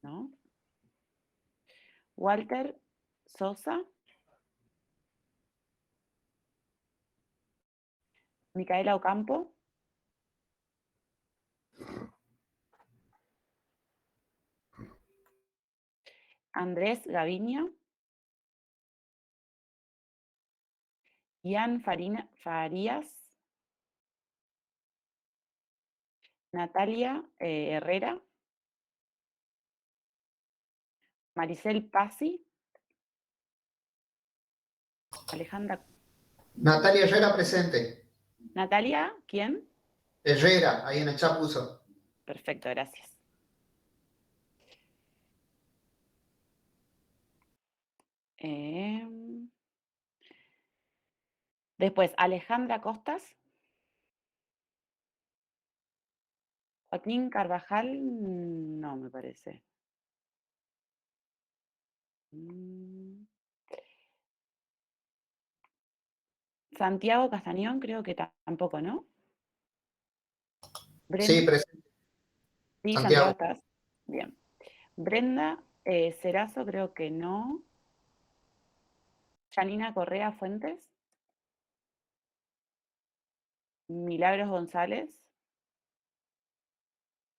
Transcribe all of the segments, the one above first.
¿no? Walter Sosa. Micaela Ocampo. Andrés Gaviño. Ian Farías. Natalia Herrera. Maricel Pazzi. Alejandra. Natalia Herrera presente. Natalia, ¿quién? Herrera, ahí en el chat puso. Perfecto, gracias. Después, Alejandra Costas. Joaquín Carvajal, no me parece. Santiago Castañón, creo que tampoco, ¿no? Sí, presente. Sí, Santiago estás. Bien. Brenda Cerazo, creo que no. Janina Correa Fuentes. Milagros González.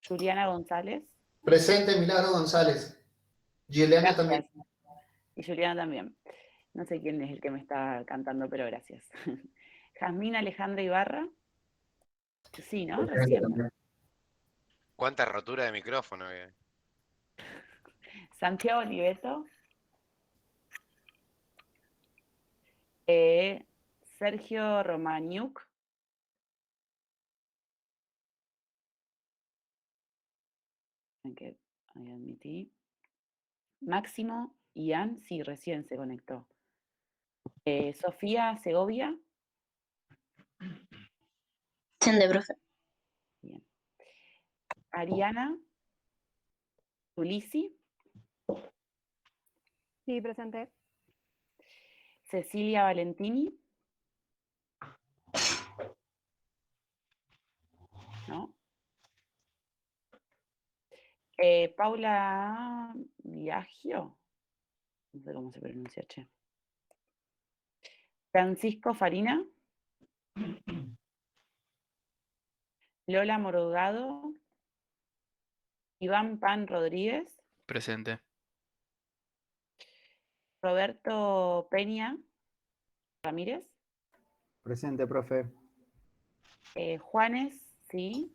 Juliana González. Presente, Milagro González. Juliana también. Y Juliana también. No sé quién es el que me está cantando, pero gracias. Jazmín Alejandra Ibarra. Sí, ¿no? Recién. ¿Cuánta rotura de micrófono? Santiago Oliveto. Sergio Romaniuk. Que ahí admití. Máximo Ian, sí, recién se conectó. Sofía Segovia. Presente, profe. Bien. Ariana Tulisi. Sí, presente. Cecilia Valentini. ¿No? Paula Viagio. No sé cómo se pronuncia, che. Francisco Farina. Lola Morgado. Iván Pan Rodríguez. Presente. Roberto Peña Ramírez. Presente, profe. Juanes, sí.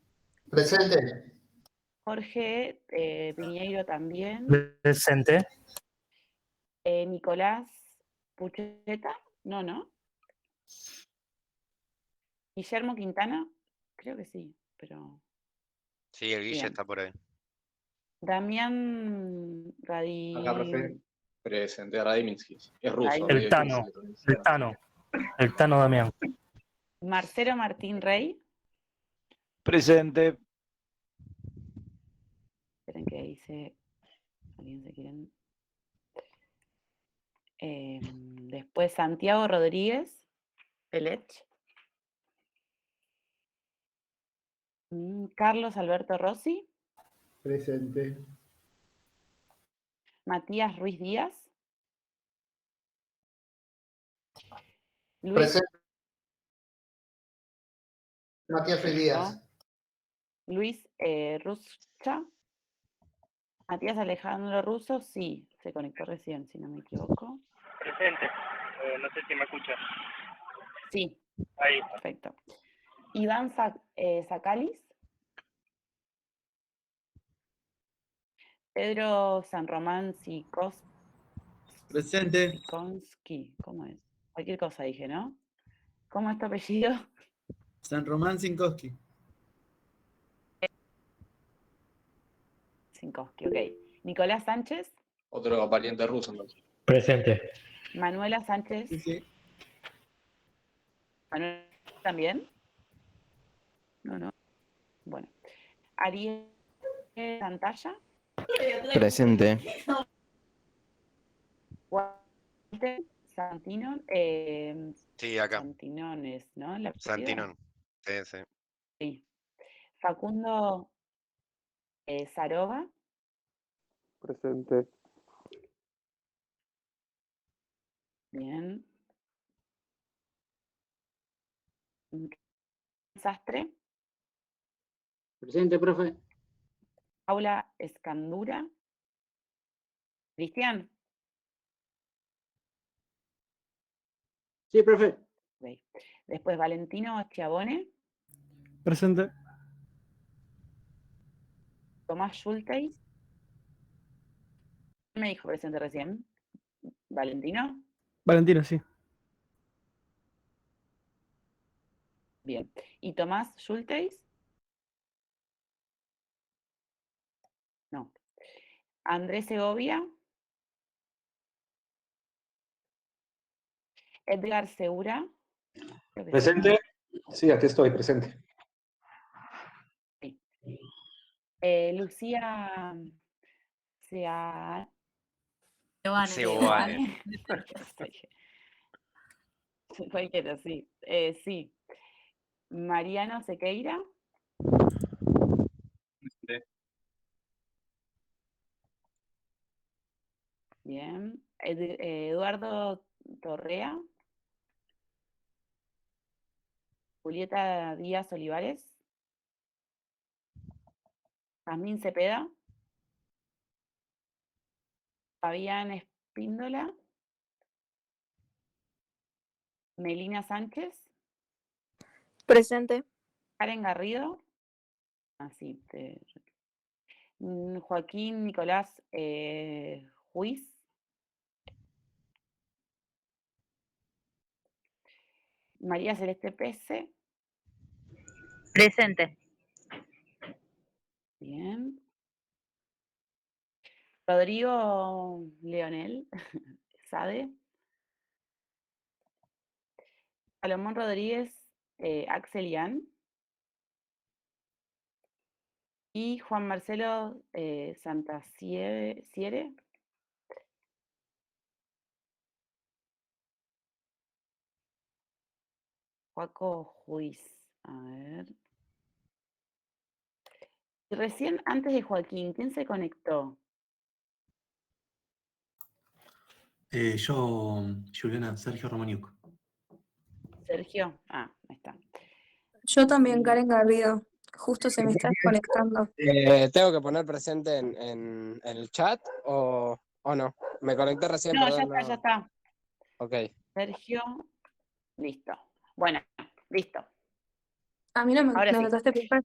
Presente. Jorge Piñeiro también. Presente. Nicolás Pucheta, no. Guillermo Quintana, creo que sí, pero... Sí, el Guille Bien. está por ahí. Damián Acá, profe. Presente, Radiminsky. Es ruso. El Tano. El Tano Damián. Marcelo Martín Rey. Presente. Esperen que dice... ¿Alguien se quieren? Después Santiago Rodríguez. Pelech. Carlos Alberto Rossi. Presente. Matías Ruiz Díaz. Luis. Presente. Matías Ruiz Díaz. Luis Ruscha. Matías Alejandro Russo, sí, se conectó recién, si no me equivoco. Presente. No sé si me escucha. Sí. Ahí. Perfecto. Iván Zacalis. Pedro San Román Sikowski. Presente. Sikonski, ¿cómo es? Cualquier cosa dije, ¿no? ¿Cómo es tu apellido? San Román Sinkowski. Sinkowski, ok. Nicolás Sánchez. Otro pariente ruso, entonces. Presente. Manuela Sánchez. Sí. ¿Manuela también? No. Bueno. Ariel Santalla. Presente. Walter Santinon. Sí, acá. Santinones, ¿no? Santinón. Sí. Sí. Facundo Saroba. Presente. Bien. Sastre. Presente, profe. Paula Escandura. Cristian. Sí, profe. Ok. Después Valentino Schiavone. Presente. Tomás Schulteis. Me dijo presente recién. Valentino. Valentino, sí. Bien. ¿Y Tomás Schulteis? No. Andrés Segovia. Edgar Segura. Creo que ¿Presente? Sí, aquí estoy, presente. sí. Lucía Sea... Seoane. Cualquiera, sí. Sí. Mariano Sequeira. Bien. Eduardo Torrea. Julieta Díaz Olivares. Jazmín Cepeda. Fabián Espíndola. Melina Sánchez. Presente. Karen Garrido. Así. Joaquín Nicolás Juiz. María Celeste Pese. Presente. Bien. Rodrigo Leonel. Sade. Salomón Rodríguez Axel Ian. Y Juan Marcelo Santasiere. Joaco Juiz. A ver. Y recién antes de Joaquín, ¿quién se conectó? Yo, Juliana, Sergio Romaniuk. Sergio. Ah, ahí está. Yo también, Karen Garrido. Justo se me está desconectando. ¿Tengo que poner presente en el chat o no? Me conecté recién, No, perdón. ya está. Ok. Sergio. Listo. Bueno, listo. A mí no me Ahora sí. notaste, profe.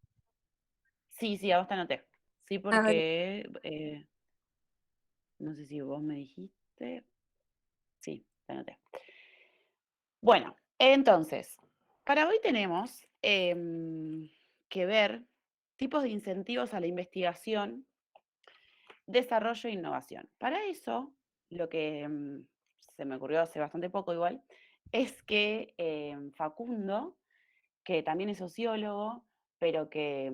Sí, a vos te anoté. Sí, porque no sé si vos me dijiste. Sí, te anoté. Bueno, entonces, para hoy tenemos que ver tipos de incentivos a la investigación, desarrollo e innovación. Para eso, lo que se me ocurrió hace bastante poco igual, es que Facundo, que también es sociólogo, pero que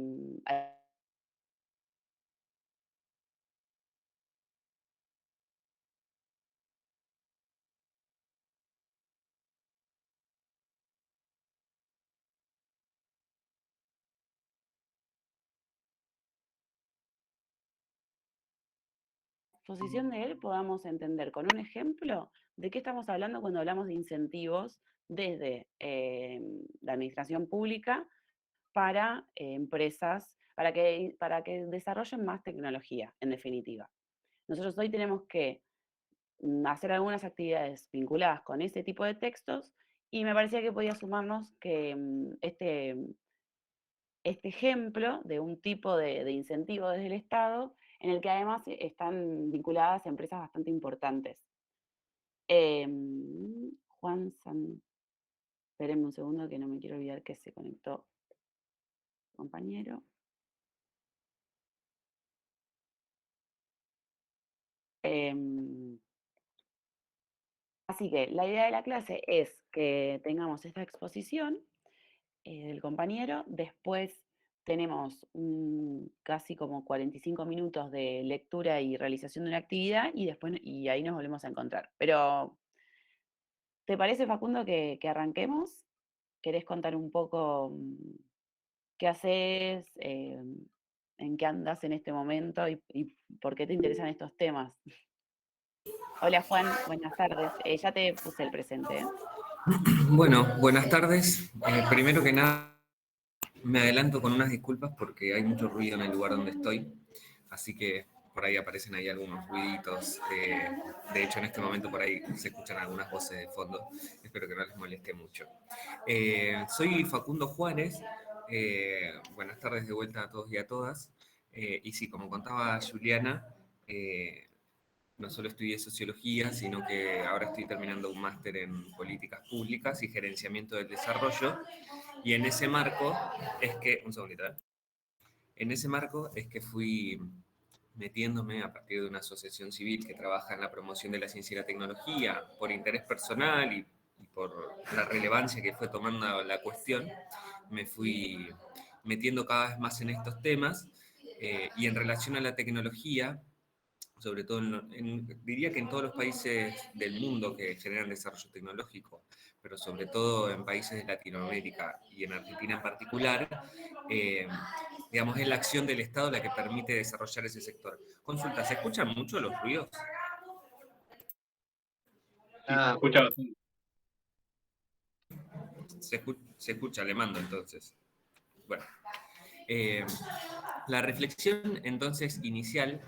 exposición de él podamos entender con un ejemplo de qué estamos hablando cuando hablamos de incentivos desde la administración pública para empresas, para que desarrollen más tecnología, en definitiva. Nosotros hoy tenemos que hacer algunas actividades vinculadas con ese tipo de textos y me parecía que podía sumarnos que este ejemplo de un tipo de incentivo desde el Estado, en el que además están vinculadas empresas bastante importantes. Juan San... Espérenme un segundo que no me quiero olvidar que se conectó compañero. Así que la idea de la clase es que tengamos esta exposición del compañero, después tenemos casi como 45 minutos de lectura y realización de una actividad y ahí nos volvemos a encontrar. Pero, ¿te parece, Facundo, que arranquemos? ¿Querés contar un poco qué haces? en qué andas en este momento y por qué te interesan estos temas. Hola Juan, buenas tardes. Ya te puse el presente. Bueno, buenas tardes. Primero que nada, me adelanto con unas disculpas porque hay mucho ruido en el lugar donde estoy, así que por ahí aparecen ahí algunos ruiditos. De hecho, en este momento por ahí se escuchan algunas voces de fondo. Espero que no les moleste mucho. Soy Facundo Juárez. Buenas tardes de vuelta a todos y a todas. Y sí, como contaba Juliana, no solo estudié sociología, sino que ahora estoy terminando un máster en políticas públicas y gerenciamiento del desarrollo. Y en ese marco es que, un segundito, en ese marco es que fui metiéndome a partir de una asociación civil que trabaja en la promoción de la ciencia y la tecnología por interés personal y por la relevancia que fue tomando la cuestión, me fui metiendo cada vez más en estos temas y en relación a la tecnología, sobre todo diría que en todos los países del mundo que generan desarrollo tecnológico, pero sobre todo en países de Latinoamérica y en Argentina en particular, digamos, es la acción del Estado la que permite desarrollar ese sector. Consulta, ¿se escuchan mucho los ruidos? Escucha bastante. Se escucha, le mando entonces. Bueno, la reflexión entonces inicial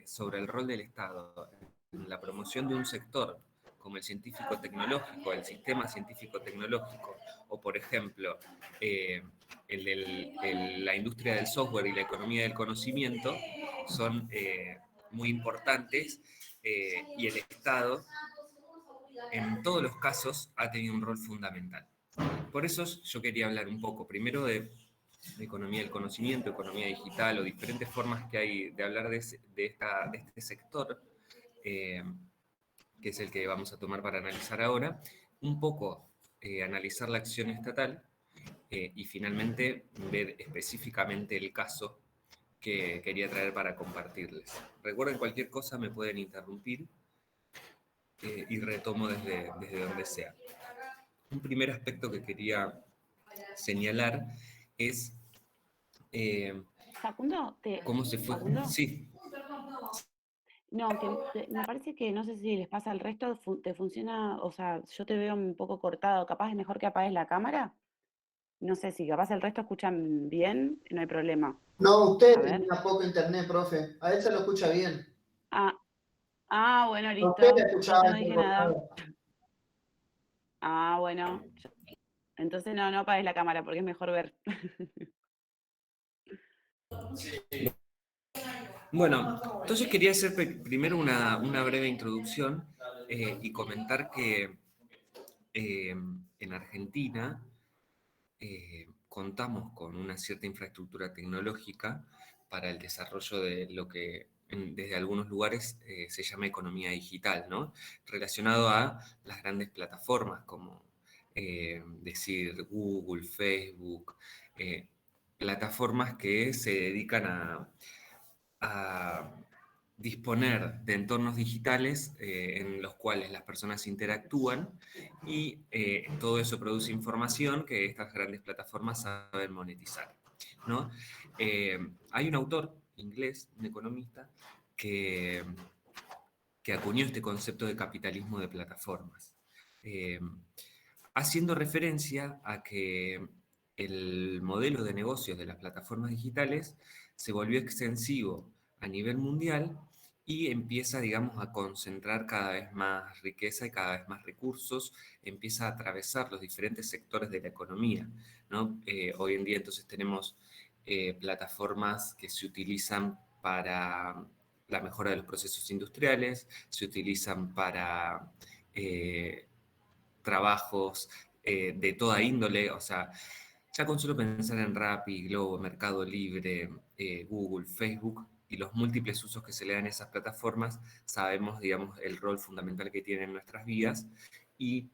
sobre el rol del Estado en la promoción de un sector como el científico-tecnológico, el sistema científico-tecnológico, o por ejemplo, la industria del software y la economía del conocimiento, son muy importantes y el Estado, en todos los casos, ha tenido un rol fundamental. Por eso yo quería hablar un poco, primero de economía del conocimiento, economía digital o diferentes formas que hay de hablar de este sector, que es el que vamos a tomar para analizar ahora, un poco analizar la acción estatal y finalmente ver específicamente el caso que quería traer para compartirles. Recuerden, cualquier cosa me pueden interrumpir y retomo desde donde sea. Un primer aspecto que quería señalar es Facundo, cómo se fue. Facundo. Sí. No, me parece que no sé si les pasa al resto, te funciona, o sea, yo te veo un poco cortado, capaz es mejor que apagues la cámara. No sé si capaz el resto escuchan bien, no hay problema. No, usted A ver. tenía poco internet, profe. A él se lo escucha bien. Bueno, A listo. usted le escuchaba Entonces no dije nada. cortado. Bueno. Entonces no apagues la cámara porque es mejor ver. Bueno, entonces quería hacer primero una breve introducción y comentar que en Argentina contamos con una cierta infraestructura tecnológica para el desarrollo de lo que desde algunos lugares se llama economía digital, ¿no? Relacionado a las grandes plataformas como decir Google, Facebook, plataformas que se dedican a disponer de entornos digitales en los cuales las personas interactúan y todo eso produce información que estas grandes plataformas saben monetizar, ¿no? Hay un autor inglés, un economista, que acuñó este concepto de capitalismo de plataformas, haciendo referencia a que el modelo de negocios de las plataformas digitales se volvió extensivo a nivel mundial y empieza, digamos, a concentrar cada vez más riqueza y cada vez más recursos, empieza a atravesar los diferentes sectores de la economía, ¿no? Hoy en día entonces tenemos plataformas que se utilizan para la mejora de los procesos industriales, se utilizan para trabajos de toda índole, o sea, ya con solo pensar en Rappi, Globo, Mercado Libre, Google, Facebook y los múltiples usos que se le dan a esas plataformas, sabemos, digamos, el rol fundamental que tienen en nuestras vidas y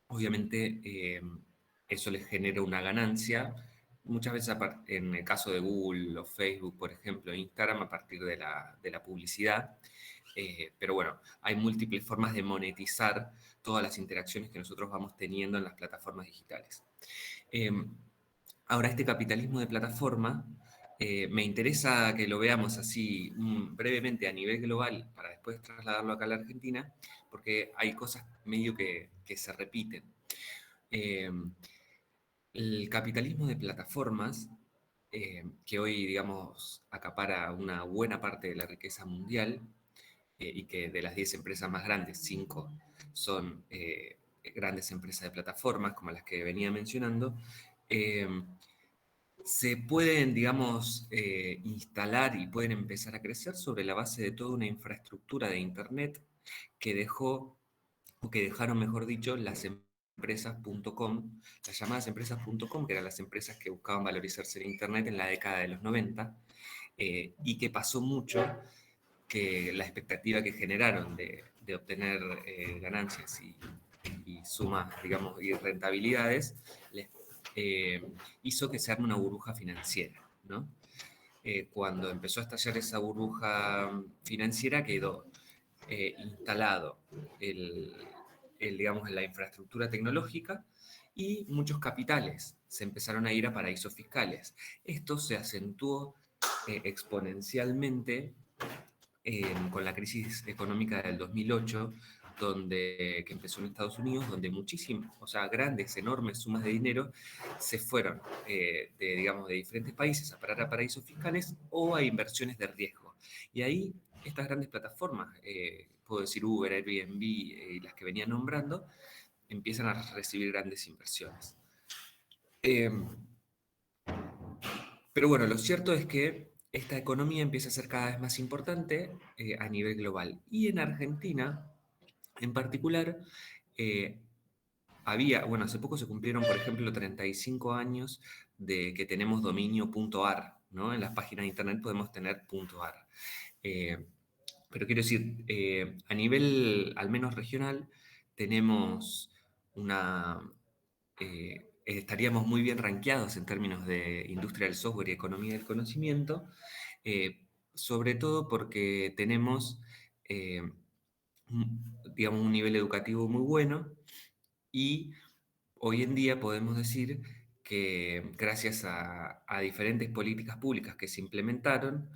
obviamente eso les genera una ganancia, muchas veces en el caso de Google o Facebook, por ejemplo, Instagram, a partir de la publicidad. Pero bueno, hay múltiples formas de monetizar todas las interacciones que nosotros vamos teniendo en las plataformas digitales. Ahora, este capitalismo de plataforma Me interesa que lo veamos así brevemente a nivel global para después trasladarlo acá a la Argentina, porque hay cosas medio que se repiten. El capitalismo de plataformas, que hoy, digamos, acapara una buena parte de la riqueza mundial, y que de las 10 empresas más grandes, 5 son grandes empresas de plataformas, como las que venía mencionando, se pueden, digamos, instalar y pueden empezar a crecer sobre la base de toda una infraestructura de Internet que dejó, o que dejaron, mejor dicho, las empresas.com, las llamadas empresas.com, que eran las empresas que buscaban valorizarse en Internet en la década de los 90, y que pasó mucho que la expectativa que generaron de obtener ganancias y sumas, digamos, y rentabilidades, hizo que se arme una burbuja financiera, ¿no? Cuando empezó a estallar esa burbuja financiera, quedó instalado digamos, la infraestructura tecnológica, y muchos capitales se empezaron a ir a paraísos fiscales. Esto se acentuó exponencialmente con la crisis económica del 2008, que empezó en Estados Unidos, donde muchísimas, o sea, grandes, enormes sumas de dinero se fueron digamos, de diferentes países a parar a paraísos fiscales o a inversiones de riesgo. Y ahí estas grandes plataformas, puedo decir Uber, Airbnb y las que venía nombrando, empiezan a recibir grandes inversiones. Pero bueno, lo cierto es que esta economía empieza a ser cada vez más importante a nivel global. Y en Argentina, en particular, bueno, hace poco se cumplieron, por ejemplo, 35 años de que tenemos dominio.ar, ¿no? En las páginas de internet podemos tener .ar. Pero quiero decir, a nivel al menos regional, tenemos estaríamos muy bien rankeados en términos de industria del software y economía del conocimiento, sobre todo porque tenemos, digamos, un nivel educativo muy bueno, y hoy en día podemos decir que gracias a diferentes políticas públicas que se implementaron,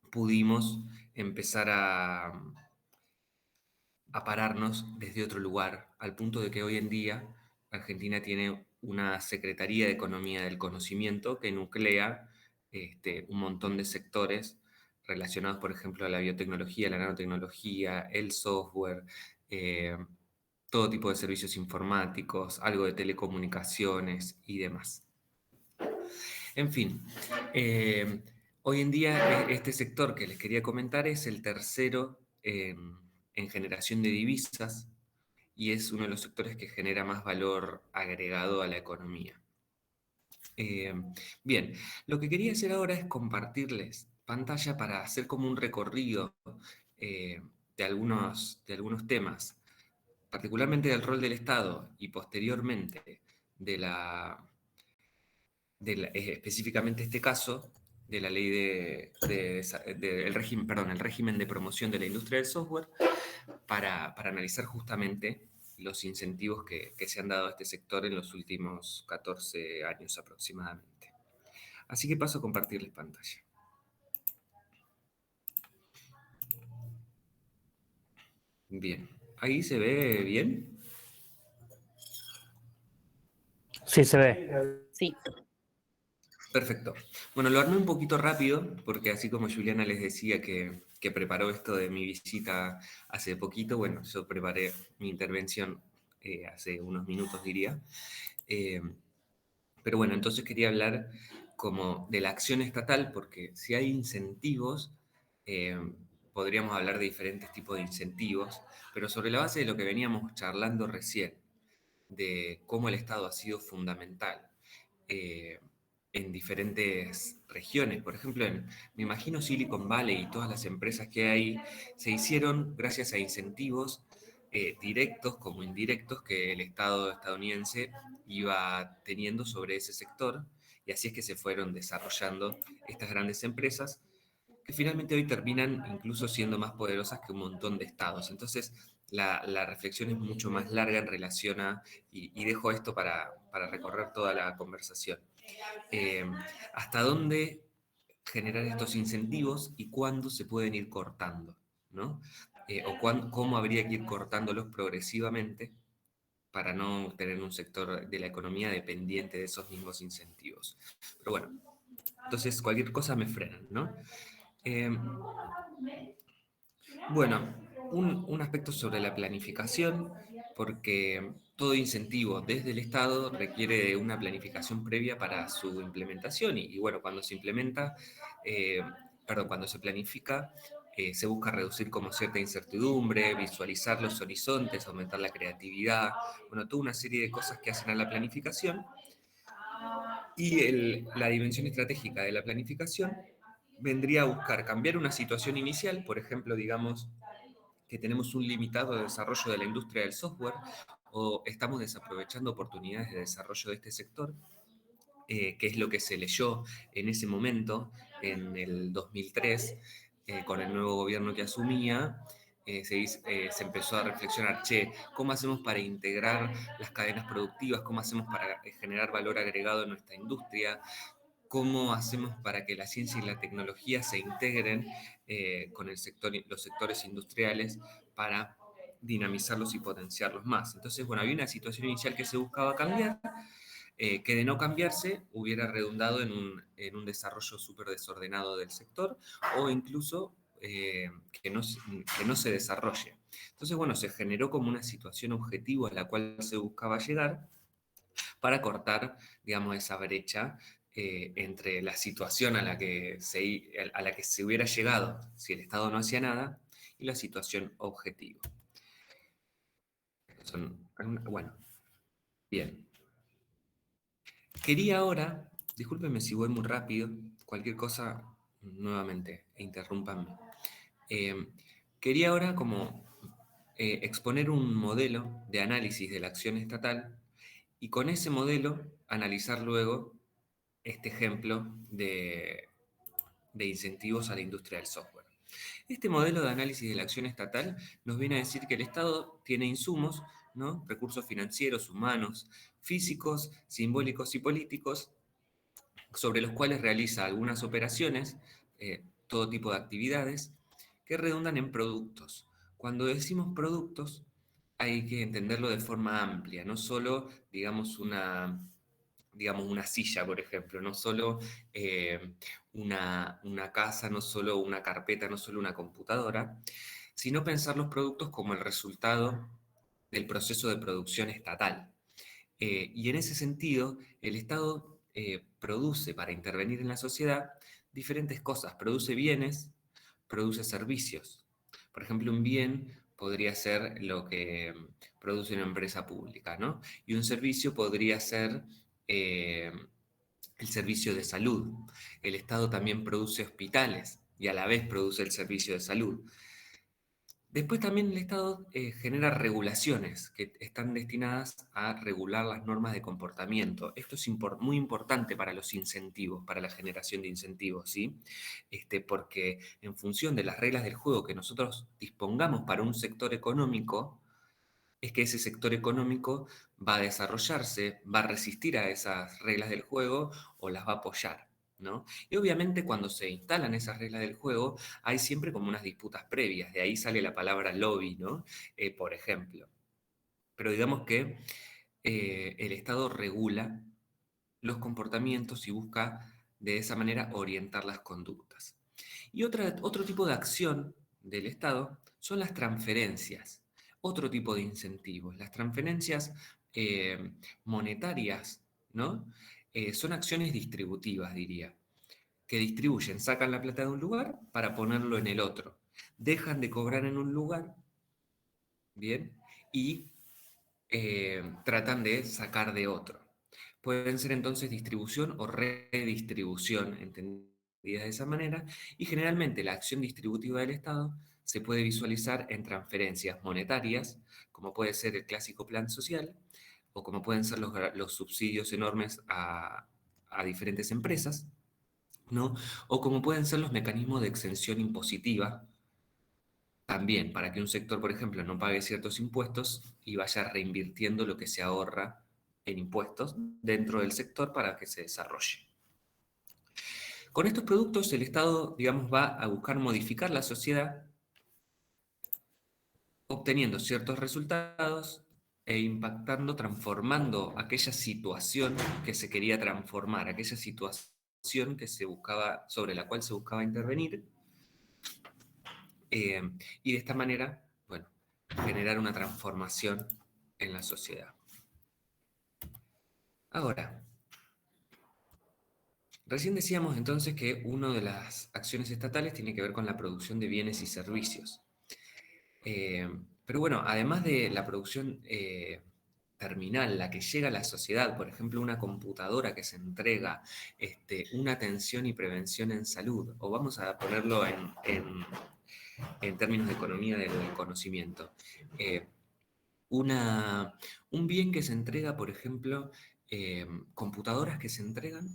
pudimos empezar a pararnos desde otro lugar, al punto de que hoy en día Argentina tiene una Secretaría de Economía del Conocimiento que nuclea un montón de sectores relacionados, por ejemplo, a la biotecnología, la nanotecnología, el software, todo tipo de servicios informáticos, algo de telecomunicaciones y demás. En fin, hoy en día este sector que les quería comentar es el tercero en generación de divisas, y es uno de los sectores que genera más valor agregado a la economía. Bien, lo que quería hacer ahora es compartirles pantalla para hacer como un recorrido de algunos temas, particularmente del rol del Estado y posteriormente específicamente este caso, de la ley el régimen de promoción de la industria del software, para analizar justamente los incentivos que se han dado a este sector en los últimos 14 años aproximadamente. Así que paso a compartirles pantalla. Bien, ¿ahí se ve bien? Sí, se ve. Sí. Perfecto. Bueno, lo armé un poquito rápido, porque así como Juliana les decía que preparó esto de mi visita hace poquito, bueno, yo preparé mi intervención hace unos minutos, diría. Pero bueno, entonces quería hablar como de la acción estatal, porque si hay incentivos, podríamos hablar de diferentes tipos de incentivos, pero sobre la base de lo que veníamos charlando recién, de cómo el Estado ha sido fundamental en diferentes regiones. Por ejemplo, me imagino Silicon Valley y todas las empresas que hay se hicieron gracias a incentivos directos como indirectos que el Estado estadounidense iba teniendo sobre ese sector, y así es que se fueron desarrollando estas grandes empresas que finalmente hoy terminan incluso siendo más poderosas que un montón de estados. Entonces, la reflexión es mucho más larga en relación a, y dejo esto para recorrer toda la conversación. ¿Hasta dónde generar estos incentivos y cuándo se pueden ir cortando, ¿no? Cómo habría que ir cortándolos progresivamente para no tener un sector de la economía dependiente de esos mismos incentivos. Pero bueno, entonces cualquier cosa me frenan, ¿no? Bueno, un aspecto sobre la planificación, porque todo incentivo desde el Estado requiere de una planificación previa para su implementación y bueno, cuando se implementa, cuando se planifica, se busca reducir como cierta incertidumbre, visualizar los horizontes, aumentar la creatividad, bueno, toda una serie de cosas que hacen a la planificación. Y la dimensión estratégica de la planificación vendría a buscar cambiar una situación inicial, por ejemplo, digamos que tenemos un limitado desarrollo de la industria del software o estamos desaprovechando oportunidades de desarrollo de este sector, que es lo que se leyó en ese momento, en el 2003, con el nuevo gobierno que asumía. Se empezó a reflexionar, ¿cómo hacemos para integrar las cadenas productivas? ¿Cómo hacemos para generar valor agregado en nuestra industria? ¿Cómo hacemos para que la ciencia y la tecnología se integren con los sectores industriales para dinamizarlos y potenciarlos más? Entonces, bueno, había una situación inicial que se buscaba cambiar, que de no cambiarse hubiera redundado en un desarrollo súper desordenado del sector o incluso que no se desarrolle. Entonces, bueno, se generó como una situación objetivo a la cual se buscaba llegar para cortar, digamos, esa brecha entre la situación a la que se hubiera llegado si el Estado no hacía nada y la situación objetivo. Bueno, bien. Quería ahora, discúlpenme si voy muy rápido, cualquier cosa, nuevamente, interrúmpanme. Quería ahora como exponer un modelo de análisis de la acción estatal y con ese modelo analizar luego este ejemplo de incentivos a la industria del software. Este modelo de análisis de la acción estatal nos viene a decir que el Estado tiene insumos, ¿no? Recursos financieros, humanos, físicos, simbólicos y políticos, sobre los cuales realiza algunas operaciones, todo tipo de actividades, que redundan en productos. Cuando decimos productos, hay que entenderlo de forma amplia, no solo, digamos, una silla, por ejemplo, no solo una casa, no solo una carpeta, no solo una computadora, sino pensar los productos como el resultado del proceso de producción estatal. Y en ese sentido, el Estado produce, para intervenir en la sociedad, diferentes cosas. Produce bienes, produce servicios. Por ejemplo, un bien podría ser lo que produce una empresa pública, ¿no? Y un servicio podría ser el servicio de salud. El Estado también produce hospitales y a la vez produce el servicio de salud. Después también el Estado genera regulaciones que están destinadas a regular las normas de comportamiento. Esto es muy importante para los incentivos, para la generación de incentivos, ¿sí? Porque en función de las reglas del juego que nosotros dispongamos para un sector económico, es que ese sector económico va a desarrollarse, va a resistir a esas reglas del juego o las va a apoyar, ¿no? Y obviamente cuando se instalan esas reglas del juego hay siempre como unas disputas previas, de ahí sale la palabra lobby, ¿no? Por ejemplo. Pero digamos que el Estado regula los comportamientos y busca de esa manera orientar las conductas. Y otro tipo de acción del Estado son las transferencias, otro tipo de incentivos. Las transferencias monetarias, ¿no? Son acciones distributivas, diría, que distribuyen, sacan la plata de un lugar para ponerlo en el otro. Dejan de cobrar en un lugar, ¿bien? Y tratan de sacar de otro. Pueden ser entonces distribución o redistribución, entendidas de esa manera, y generalmente la acción distributiva del Estado se puede visualizar en transferencias monetarias, como puede ser el clásico plan social, o como pueden ser los subsidios enormes a diferentes empresas, ¿no? O como pueden ser los mecanismos de exención impositiva, también para que un sector, por ejemplo, no pague ciertos impuestos y vaya reinvirtiendo lo que se ahorra en impuestos dentro del sector para que se desarrolle. Con estos productos el Estado, digamos, va a buscar modificar la sociedad obteniendo ciertos resultados e impactando, transformando aquella situación que se quería transformar, aquella situación que se buscaba, sobre la cual se buscaba intervenir, y de esta manera, bueno, generar una transformación en la sociedad. Ahora, recién decíamos entonces que una de las acciones estatales tiene que ver con la producción de bienes y servicios. Pero bueno, además de la producción terminal, la que llega a la sociedad, por ejemplo, una computadora que se entrega, una atención y prevención en salud, o vamos a ponerlo en términos de economía del conocimiento, un bien que se entrega, por ejemplo, computadoras que se entregan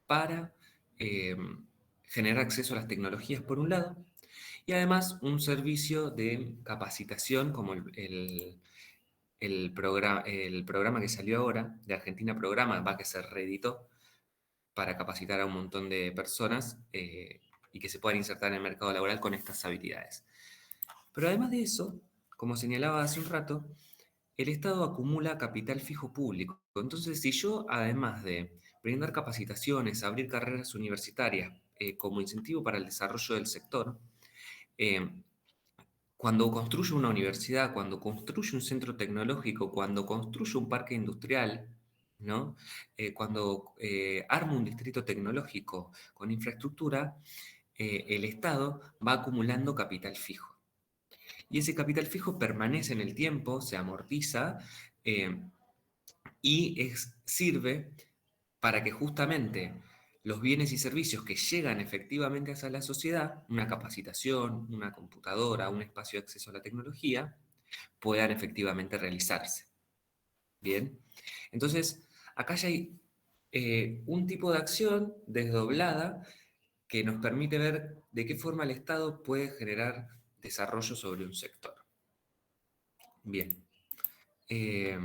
para generar acceso a las tecnologías, por un lado, y además un servicio de capacitación como el programa que salió ahora, de Argentina Programa, que se reeditó para capacitar a un montón de personas y que se puedan insertar en el mercado laboral con estas habilidades. Pero además de eso, como señalaba hace un rato, el Estado acumula capital fijo público. Entonces, si yo, además de brindar capacitaciones, abrir carreras universitarias como incentivo para el desarrollo del sector, cuando construyo una universidad, cuando construyo un centro tecnológico, cuando construyo un parque industrial, ¿no? Cuando armo un distrito tecnológico con infraestructura, el Estado va acumulando capital fijo. Y ese capital fijo permanece en el tiempo, se amortiza y sirve para que justamente los bienes y servicios que llegan efectivamente hacia la sociedad, una capacitación, una computadora, un espacio de acceso a la tecnología, puedan efectivamente realizarse. Bien, entonces acá ya hay un tipo de acción desdoblada que nos permite ver de qué forma el Estado puede generar desarrollo sobre un sector. Bien, ¿qué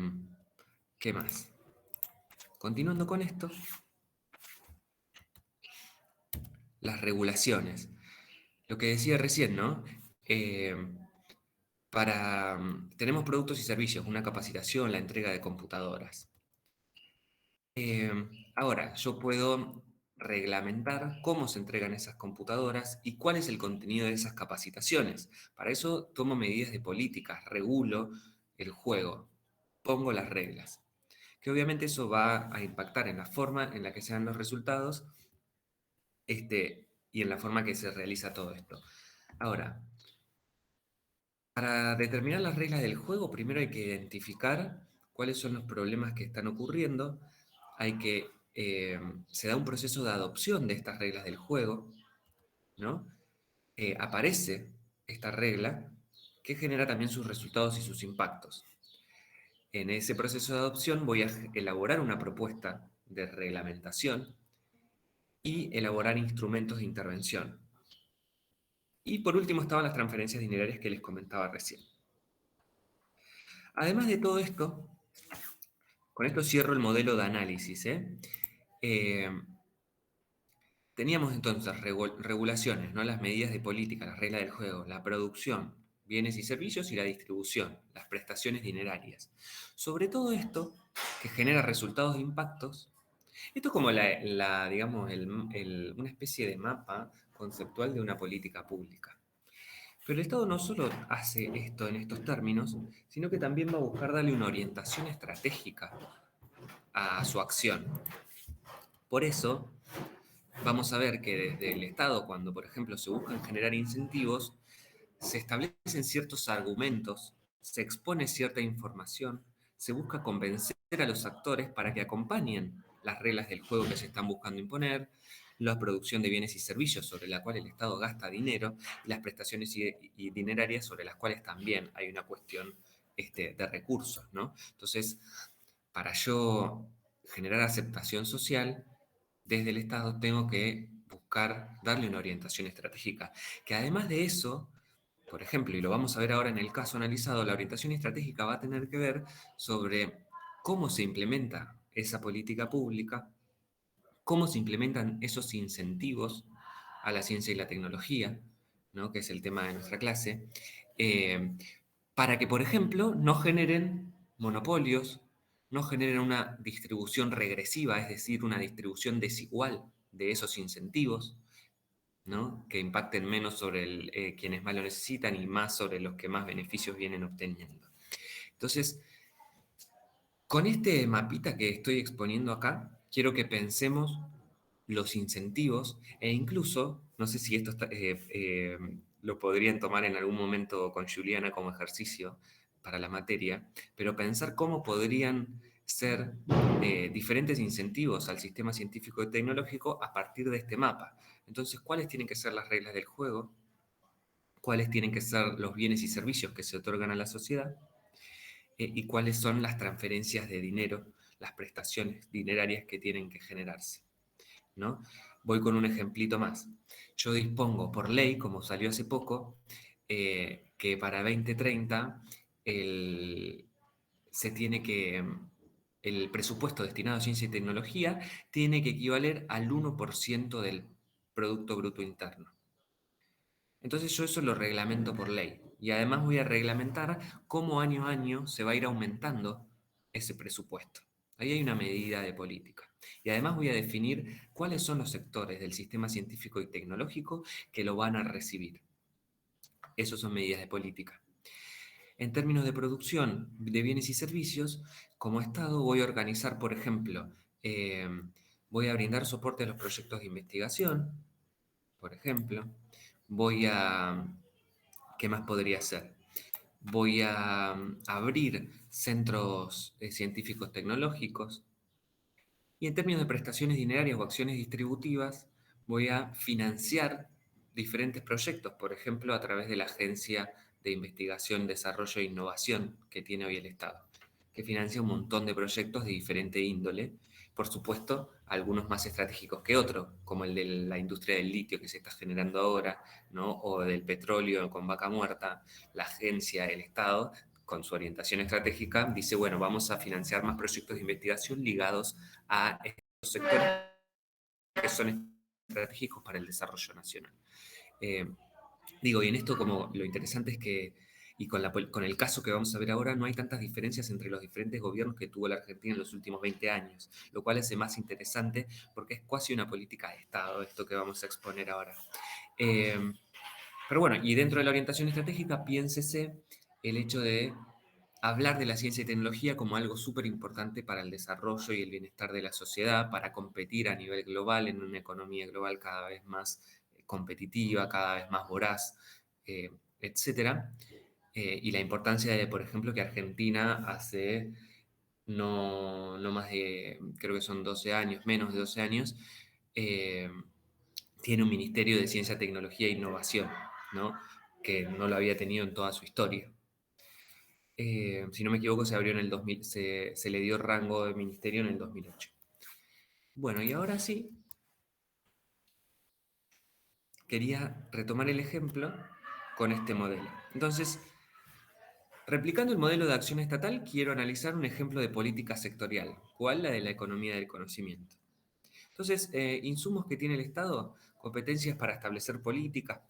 más? Continuando con esto, las regulaciones. Lo que decía recién, ¿no? Tenemos productos y servicios, una capacitación, la entrega de computadoras. Ahora, yo puedo reglamentar cómo se entregan esas computadoras y cuál es el contenido de esas capacitaciones. Para eso tomo medidas de políticas, regulo el juego, pongo las reglas. Que obviamente eso va a impactar en la forma en la que se dan los resultados y en la forma que se realiza todo esto. Ahora, para determinar las reglas del juego, primero hay que identificar cuáles son los problemas que están ocurriendo. Se da un proceso de adopción de estas reglas del juego, ¿no? Aparece esta regla que genera también sus resultados y sus impactos. En ese proceso de adopción voy a elaborar una propuesta de reglamentación y elaborar instrumentos de intervención. Y por último estaban las transferencias dinerarias que les comentaba recién. Además de todo esto, con esto cierro el modelo de análisis. Teníamos entonces regulaciones, ¿no? Las medidas de política, las reglas del juego, la producción, bienes y servicios y la distribución, las prestaciones dinerarias. Sobre todo esto, que genera resultados de impactos, esto es como digamos, una especie de mapa conceptual de una política pública. Pero el Estado no solo hace esto en estos términos, sino que también va a buscar darle una orientación estratégica a su acción. Por eso, vamos a ver que desde el Estado, cuando por ejemplo se buscan generar incentivos, se establecen ciertos argumentos, se expone cierta información, se busca convencer a los actores para que acompañen las reglas del juego que se están buscando imponer, la producción de bienes y servicios sobre la cual el Estado gasta dinero, y las prestaciones y dinerarias sobre las cuales también hay una cuestión de recursos, ¿no? Entonces, para yo generar aceptación social, desde el Estado tengo que buscar darle una orientación estratégica, que además de eso, por ejemplo, y lo vamos a ver ahora en el caso analizado, la orientación estratégica va a tener que ver sobre cómo se implementa esa política pública, cómo se implementan esos incentivos a la ciencia y la tecnología, ¿no? Que es el tema de nuestra clase, para que, por ejemplo, no generen monopolios, no generen una distribución regresiva, es decir, una distribución desigual de esos incentivos, ¿no? Que impacten menos sobre quienes más lo necesitan y más sobre los que más beneficios vienen obteniendo. Entonces, con este mapita que estoy exponiendo acá, quiero que pensemos los incentivos e incluso, no sé si esto lo podrían tomar en algún momento con Juliana como ejercicio para la materia, pero pensar cómo podrían ser diferentes incentivos al sistema científico y tecnológico a partir de este mapa. Entonces, ¿cuáles tienen que ser las reglas del juego? ¿Cuáles tienen que ser los bienes y servicios que se otorgan a la sociedad? Y cuáles son las transferencias de dinero, las prestaciones dinerarias que tienen que generarse, ¿no? Voy con un ejemplito más. Yo dispongo por ley, como salió hace poco, que para 2030 el presupuesto destinado a ciencia y tecnología tiene que equivaler al 1% del Producto Bruto Interno. Entonces yo eso lo reglamento por ley y además voy a reglamentar cómo año a año se va a ir aumentando ese presupuesto. Ahí hay una medida de política. Y además voy a definir cuáles son los sectores del sistema científico y tecnológico que lo van a recibir. Esas son medidas de política. En términos de producción de bienes y servicios, como Estado voy a organizar, por ejemplo, voy a brindar soporte a los proyectos de investigación, por ejemplo. ¿Qué más podría hacer? Voy a abrir centros científicos tecnológicos. Y en términos de prestaciones dinerarias o acciones distributivas, voy a financiar diferentes proyectos, por ejemplo, a través de la Agencia de Investigación, Desarrollo e Innovación que tiene hoy el Estado, que financia un montón de proyectos de diferente índole, por supuesto, algunos más estratégicos que otros, como el de la industria del litio que se está generando ahora, ¿no? O del petróleo con Vaca Muerta. La agencia, el Estado, con su orientación estratégica, dice, bueno, vamos a financiar más proyectos de investigación ligados a estos sectores que son estratégicos para el desarrollo nacional. Y en esto como lo interesante es que, y con el caso que vamos a ver ahora, no hay tantas diferencias entre los diferentes gobiernos que tuvo la Argentina en los últimos 20 años, lo cual hace más interesante porque es casi una política de Estado, esto que vamos a exponer ahora. Pero bueno, y dentro de la orientación estratégica, piénsese el hecho de hablar de la ciencia y tecnología como algo súper importante para el desarrollo y el bienestar de la sociedad, para competir a nivel global en una economía global cada vez más competitiva, cada vez más voraz, etcétera. Y la importancia de, por ejemplo, que Argentina hace no más de, creo que son 12 años, menos de 12 años, tiene un Ministerio de Ciencia, Tecnología e Innovación, ¿no? Que no lo había tenido en toda su historia. Si no me equivoco, se abrió en el 2000, se le dio rango de ministerio en el 2008. Bueno, y ahora sí, quería retomar el ejemplo con este modelo. Entonces, replicando el modelo de acción estatal, quiero analizar un ejemplo de política sectorial, ¿cuál? La de la economía del conocimiento. Entonces, insumos que tiene el Estado, competencias para establecer políticas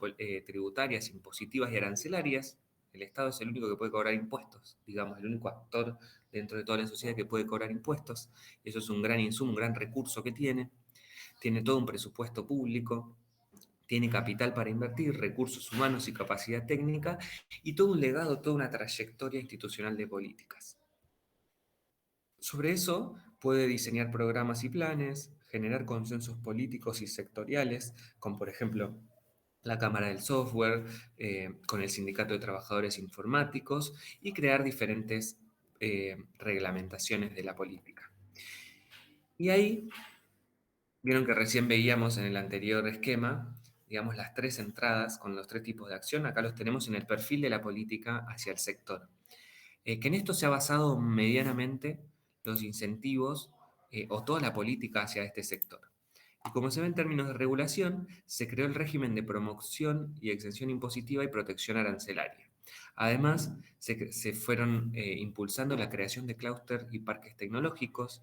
tributarias, impositivas y arancelarias. El Estado es el único que puede cobrar impuestos, digamos, el único actor dentro de toda la sociedad que puede cobrar impuestos. Eso es un gran insumo, un gran recurso que tiene. Tiene todo un presupuesto público, tiene capital para invertir, recursos humanos y capacidad técnica, y todo un legado, toda una trayectoria institucional de políticas. Sobre eso puede diseñar programas y planes, generar consensos políticos y sectoriales, como por ejemplo la Cámara del Software, con el Sindicato de Trabajadores Informáticos, y crear diferentes reglamentaciones de la política. Y ahí, vieron que recién veíamos en el anterior esquema, digamos, las tres entradas con los tres tipos de acción. Acá los tenemos en el perfil de la política hacia el sector. Que en esto se ha basado medianamente los incentivos o toda la política hacia este sector. Y como se ve en términos de regulación, se creó el régimen de promoción y exención impositiva y protección arancelaria. Además, se fueron impulsando la creación de clústeres y parques tecnológicos,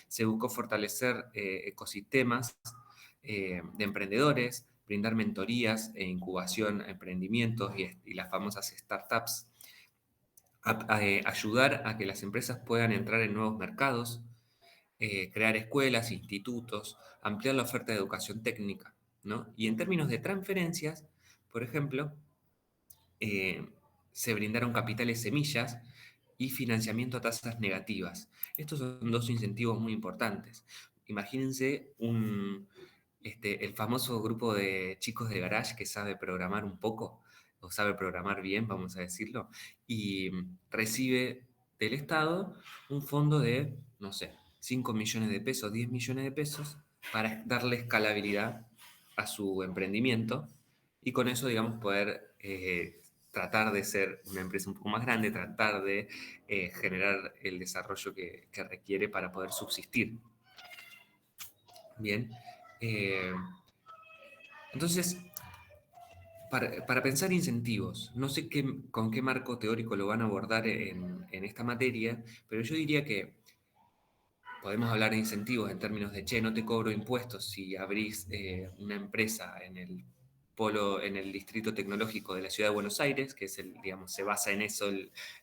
se buscó fortalecer ecosistemas de emprendedores, brindar mentorías e incubación a emprendimientos y las famosas startups, ayudar a que las empresas puedan entrar en nuevos mercados, crear escuelas, institutos, ampliar la oferta de educación técnica, ¿no? Y en términos de transferencias, por ejemplo, se brindaron capitales semillas y financiamiento a tasas negativas. Estos son dos incentivos muy importantes. Imagínense el famoso grupo de chicos de garage que sabe programar un poco, o sabe programar bien, vamos a decirlo, y recibe del Estado un fondo de, no sé, 5 millones de pesos, 10 millones de pesos, para darle escalabilidad a su emprendimiento y con eso, digamos, poder tratar de ser una empresa un poco más grande, tratar de generar el desarrollo que requiere para poder subsistir. Bien. Entonces, para pensar incentivos, no sé con qué marco teórico lo van a abordar en esta materia, pero yo diría que podemos hablar de incentivos en términos de, che, no te cobro impuestos si abrís una empresa en el distrito tecnológico de la Ciudad de Buenos Aires, que es digamos, se basa en eso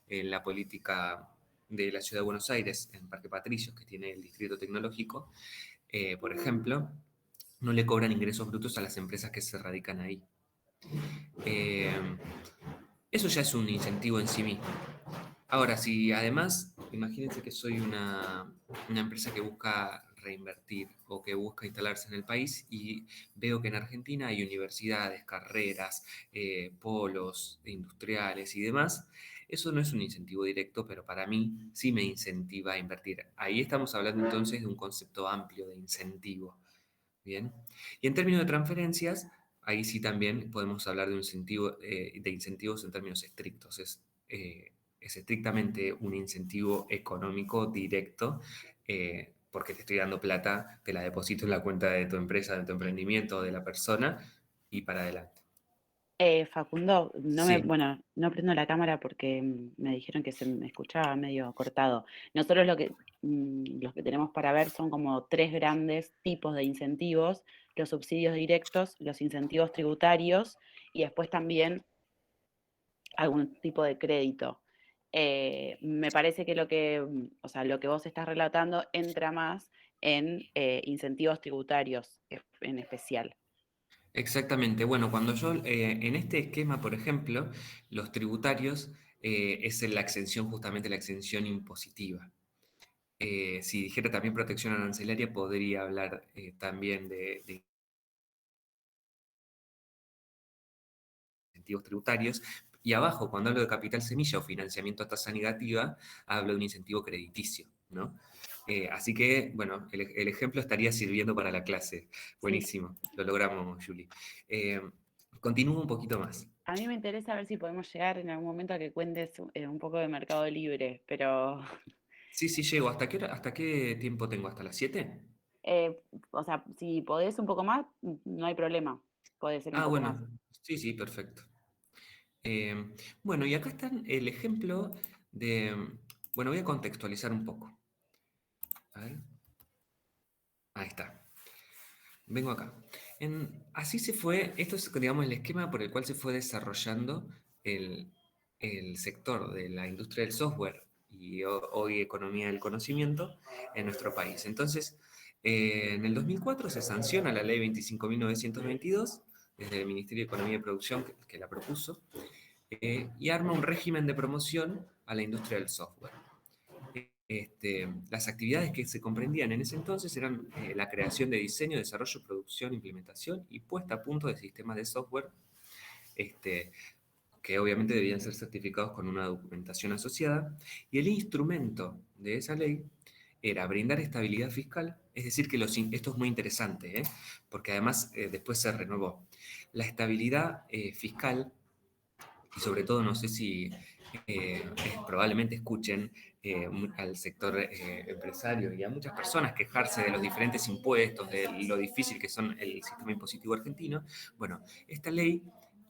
en la política de la Ciudad de Buenos Aires, en Parque Patricios, que tiene el distrito tecnológico, por ejemplo, no le cobran ingresos brutos a las empresas que se radican ahí. Eso ya es un incentivo en sí mismo. Ahora, si además, imagínense que soy una empresa que busca reinvertir o que busca instalarse en el país y veo que en Argentina hay universidades, carreras, polos industriales y demás, eso no es un incentivo directo, pero para mí sí me incentiva a invertir. Ahí estamos hablando entonces de un concepto amplio de incentivo. Bien. Y en términos de transferencias, ahí sí también podemos hablar de incentivos en términos estrictos. Es estrictamente un incentivo económico directo, porque te estoy dando plata, te la deposito en la cuenta de tu empresa, de tu emprendimiento, de la persona, y para adelante. Facundo, Sí. bueno, no prendo la cámara porque me dijeron que se me escuchaba medio cortado. Nosotros los que tenemos para ver son como 3 grandes tipos de incentivos: los subsidios directos, los incentivos tributarios y después también algún tipo de crédito. Me parece que lo que vos estás relatando entra más en incentivos tributarios en especial. Exactamente. Bueno, cuando yo, en este esquema, por ejemplo, los tributarios es la exención, justamente la exención impositiva. Si dijera también protección arancelaria, podría hablar también de incentivos tributarios. Y abajo, cuando hablo de capital semilla o financiamiento a tasa negativa, hablo de un incentivo crediticio, ¿no? Así que, bueno, el ejemplo estaría sirviendo para la clase. Buenísimo, lo logramos, Julie. Continúo un poquito más. A mí me interesa ver si podemos llegar en algún momento a que cuentes un poco de Mercado Libre, pero... Sí, llego. ¿Hasta qué hora, hasta qué tiempo tengo? ¿Hasta las 7? o sea, si podés un poco más, no hay problema. Podés ser un poco más. Bueno, sí, perfecto. Bueno, y acá está el ejemplo de... Bueno, voy a contextualizar un poco. A ver. Ahí está. Vengo acá. Así se fue, esto es, digamos, el esquema por el cual se fue desarrollando el sector de la industria del software y hoy economía del conocimiento en nuestro país. Entonces, en el 2004 se sanciona la ley 25.922 desde el Ministerio de Economía y Producción que la propuso y arma un régimen de promoción a la industria del software. Las actividades que se comprendían en ese entonces eran la creación de diseño, desarrollo, producción, implementación y puesta a punto de sistemas de software que obviamente debían ser certificados con una documentación asociada, y el instrumento de esa ley era brindar estabilidad fiscal, es decir, que esto es muy interesante, porque además después se renovó. La estabilidad fiscal, y sobre todo no sé si probablemente escuchen al sector empresario y a muchas personas quejarse de los diferentes impuestos, de lo difícil que son el sistema impositivo argentino. Bueno, esta ley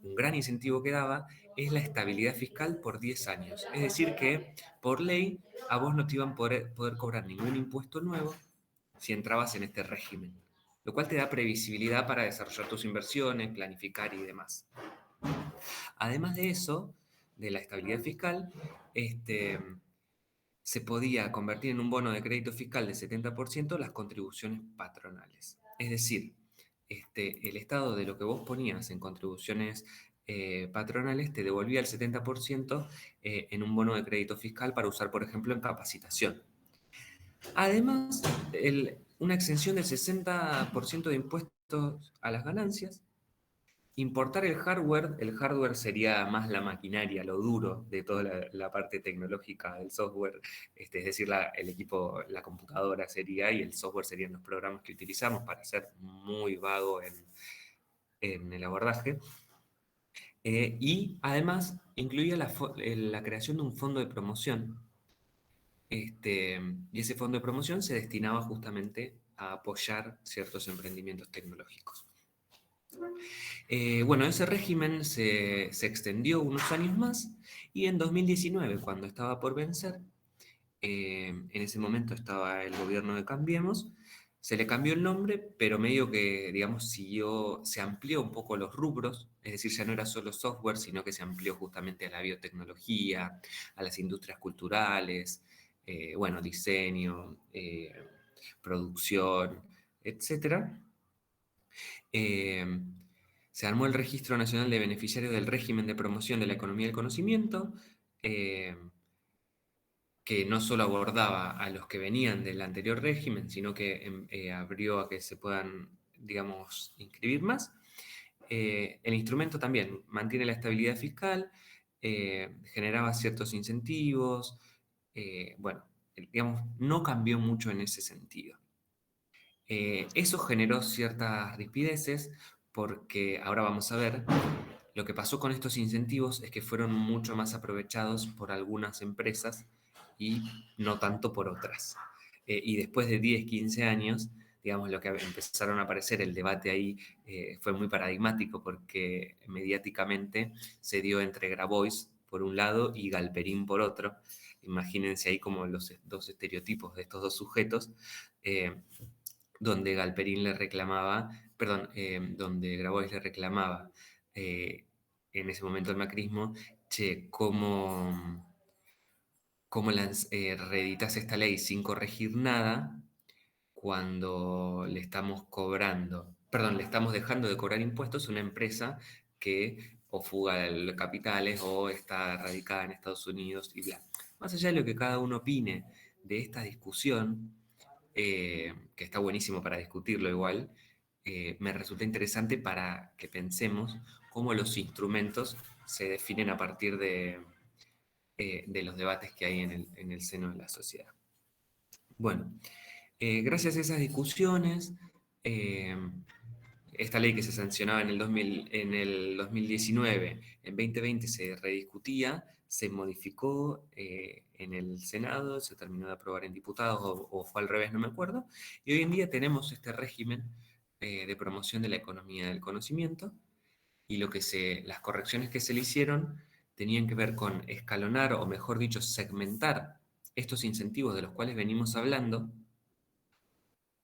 un gran incentivo que daba es la estabilidad fiscal por 10 años. Es decir que, por ley, a vos no te iban a poder cobrar ningún impuesto nuevo si entrabas en este régimen, lo cual te da previsibilidad para desarrollar tus inversiones, planificar y demás. Además de eso, de la estabilidad fiscal, se podía convertir en un bono de crédito fiscal de 70% las contribuciones patronales. Es decir, el Estado de lo que vos ponías en contribuciones patronales te devolvía el 70% en un bono de crédito fiscal para usar, por ejemplo, en capacitación. Además, una exención del 60% de impuestos a las ganancias. Importar el hardware sería más la maquinaria, lo duro de toda la parte tecnológica del software, es decir, el equipo, la computadora sería, y el software serían los programas que utilizamos, para ser muy vago en el abordaje. Y además incluía la creación de un fondo de promoción, y ese fondo de promoción se destinaba justamente a apoyar ciertos emprendimientos tecnológicos. Bueno, ese régimen se extendió unos años más y en 2019, cuando estaba por vencer, en ese momento estaba el gobierno de Cambiemos, se le cambió el nombre, pero medio que, digamos, se amplió un poco los rubros, es decir, ya no era solo software, sino que se amplió justamente a la biotecnología, a las industrias culturales, bueno, diseño, producción, etc. Se armó el Registro Nacional de Beneficiarios del Régimen de Promoción de la Economía del Conocimiento, que no solo abordaba a los que venían del anterior régimen, sino que abrió a que se puedan, digamos, inscribir más. El instrumento también mantiene la estabilidad fiscal, generaba ciertos incentivos, bueno, digamos, no cambió mucho en ese sentido. Eso generó ciertas rispideces, porque ahora vamos a ver, lo que pasó con estos incentivos es que fueron mucho más aprovechados por algunas empresas y no tanto por otras. Y después de 10, 15 años, digamos, lo que empezaron a aparecer, el debate ahí fue muy paradigmático, porque mediáticamente se dio entre Grabois por un lado y Galperín por otro. Imagínense ahí como los dos estereotipos de estos dos sujetos, donde Galperín le reclamaba, donde Grabois le reclamaba en ese momento el macrismo, che, ¿cómo reeditas esta ley sin corregir nada cuando le estamos dejando de cobrar impuestos a una empresa que o fuga capitales o está radicada en Estados Unidos y bla? Más allá de lo que cada uno opine de esta discusión, que está buenísimo para discutirlo igual, me resulta interesante para que pensemos cómo los instrumentos se definen a partir de los debates que hay en el seno de la sociedad. Bueno, gracias a esas discusiones, esta ley que se sancionaba en el 2019, en 2020 se rediscutía, se modificó en el Senado, se terminó de aprobar en diputados o fue al revés, no me acuerdo, y hoy en día tenemos este régimen de promoción de la economía del conocimiento, y las correcciones que se le hicieron tenían que ver con escalonar, o mejor dicho, segmentar estos incentivos de los cuales venimos hablando.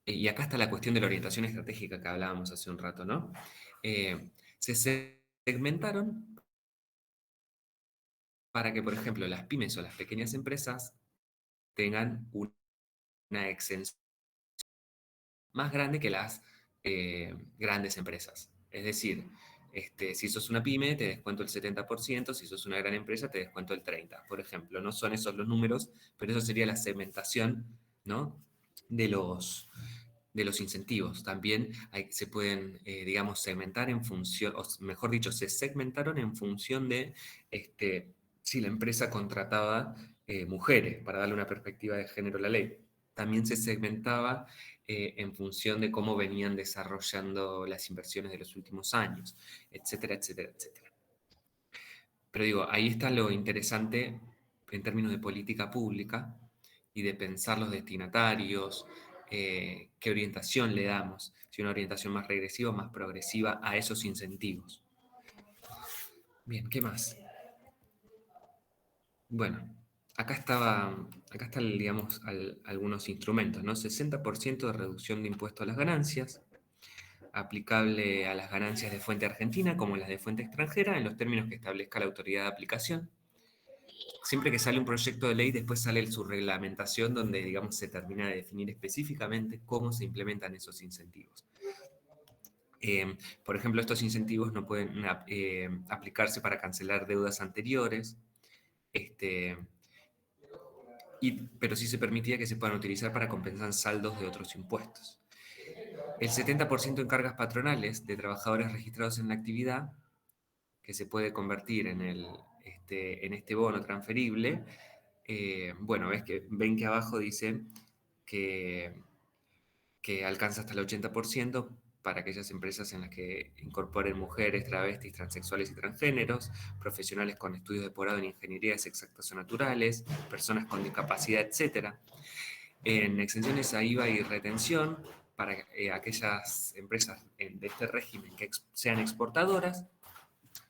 Y acá está la cuestión de la orientación estratégica que hablábamos hace un rato, ¿no? Se segmentaron para que, por ejemplo, las pymes o las pequeñas empresas tengan una exención más grande que las grandes empresas. Es decir, si sos una pyme, te descuento el 70%, si sos una gran empresa, te descuento el 30%. Por ejemplo, no son esos los números, pero eso sería la segmentación, ¿no?, de los incentivos. También se pueden, digamos, segmentar en función, o mejor dicho, se segmentaron en función de si la empresa contrataba mujeres, para darle una perspectiva de género a la ley. También se segmentaba en función de cómo venían desarrollando las inversiones de los últimos años, etcétera, etcétera, etcétera. Pero digo, ahí está lo interesante en términos de política pública y de pensar los destinatarios, qué orientación le damos, si una orientación más regresiva o más progresiva a esos incentivos. Bien, ¿qué más? Bueno, acá están, digamos, algunos instrumentos, ¿no? 60% de reducción de impuesto a las ganancias, aplicable a las ganancias de fuente argentina como las de fuente extranjera, en los términos que establezca la autoridad de aplicación. Siempre que sale un proyecto de ley, después sale su reglamentación donde, digamos, se termina de definir específicamente cómo se implementan esos incentivos. Por ejemplo, estos incentivos no pueden aplicarse para cancelar deudas anteriores, pero sí se permitía que se puedan utilizar para compensar saldos de otros impuestos. El 70% en cargas patronales de trabajadores registrados en la actividad, que se puede convertir en este bono transferible. Bueno, ven que abajo dice que alcanza hasta el 80% para aquellas empresas en las que incorporen mujeres, travestis, transexuales y transgéneros, profesionales con estudios de posgrado en ingenierías exactas o naturales, personas con discapacidad, etc. En exenciones a IVA y retención para aquellas empresas de este régimen que sean exportadoras,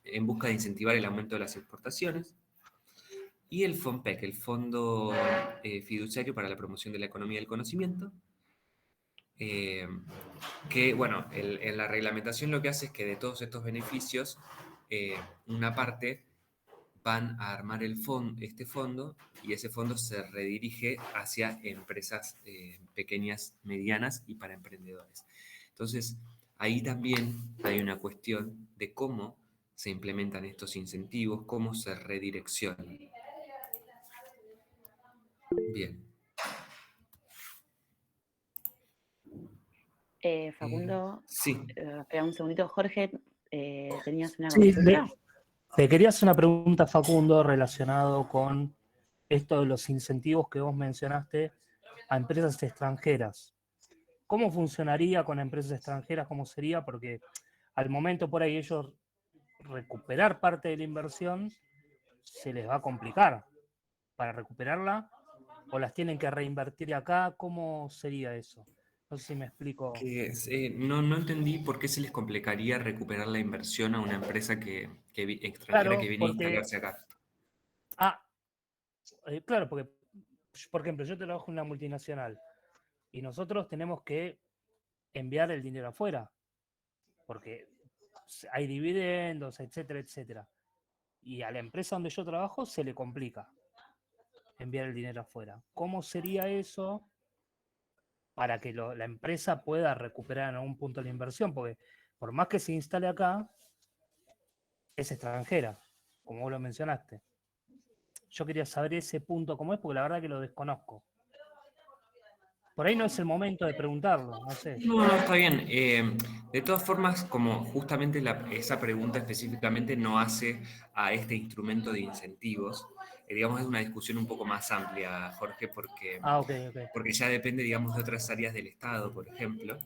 en busca de incentivar el aumento de las exportaciones. Y el FOMPEC, el Fondo Fiduciario para la Promoción de la Economía del Conocimiento, que, bueno, en la reglamentación lo que hace es que de todos estos beneficios, una parte van a armar este fondo, y ese fondo se redirige hacia empresas pequeñas, medianas y para emprendedores. Entonces, ahí también hay una cuestión de cómo se implementan estos incentivos, cómo se redireccionan. Bien. Facundo, Sí. espera un segundito. Jorge, ¿tenías una Sí, consulta? te quería hacer una pregunta, Facundo, relacionado con esto de los incentivos que vos mencionaste a empresas extranjeras. ¿Cómo funcionaría con empresas extranjeras? ¿Cómo sería? Porque al momento por ahí ellos recuperar parte de la inversión se les va a complicar para recuperarla, o las tienen que reinvertir acá. ¿Cómo sería eso? No sé si me explico. No entendí por qué se les complicaría recuperar la inversión a una empresa extranjera Claro, que viene a porque, instalarse acá. claro, porque, por ejemplo, yo trabajo en una multinacional y nosotros tenemos que enviar el dinero afuera, porque hay dividendos, etcétera, etcétera. Y a la empresa donde yo trabajo se le complica enviar el dinero afuera. ¿Cómo sería eso para que la empresa pueda recuperar en algún punto la inversión? Porque por más que se instale acá, es extranjera, como vos lo mencionaste. Yo quería saber ese punto cómo es, porque la verdad que lo desconozco. Por ahí no es el momento de preguntarlo, no sé. No, está bien. De todas formas, como justamente esa pregunta específicamente no hace a este instrumento de incentivos, digamos, es una discusión un poco más amplia, Jorge, porque ya depende, digamos, de otras áreas del Estado, por ejemplo.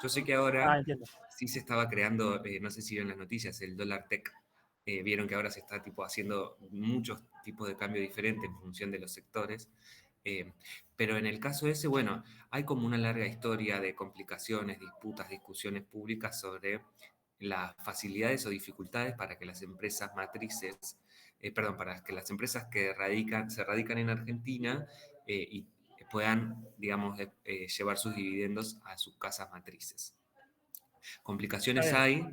Yo sé que ahora sí se estaba creando, no sé si vieron las noticias, el dólar tech. Vieron que ahora se está haciendo muchos tipos de cambio diferentes en función de los sectores. Pero en el caso ese, bueno, hay como una larga historia de complicaciones, disputas, discusiones públicas sobre las facilidades o dificultades para que las empresas matrices, para que las empresas que se radican en Argentina y puedan, digamos, llevar sus dividendos a sus casas matrices. Complicaciones hay,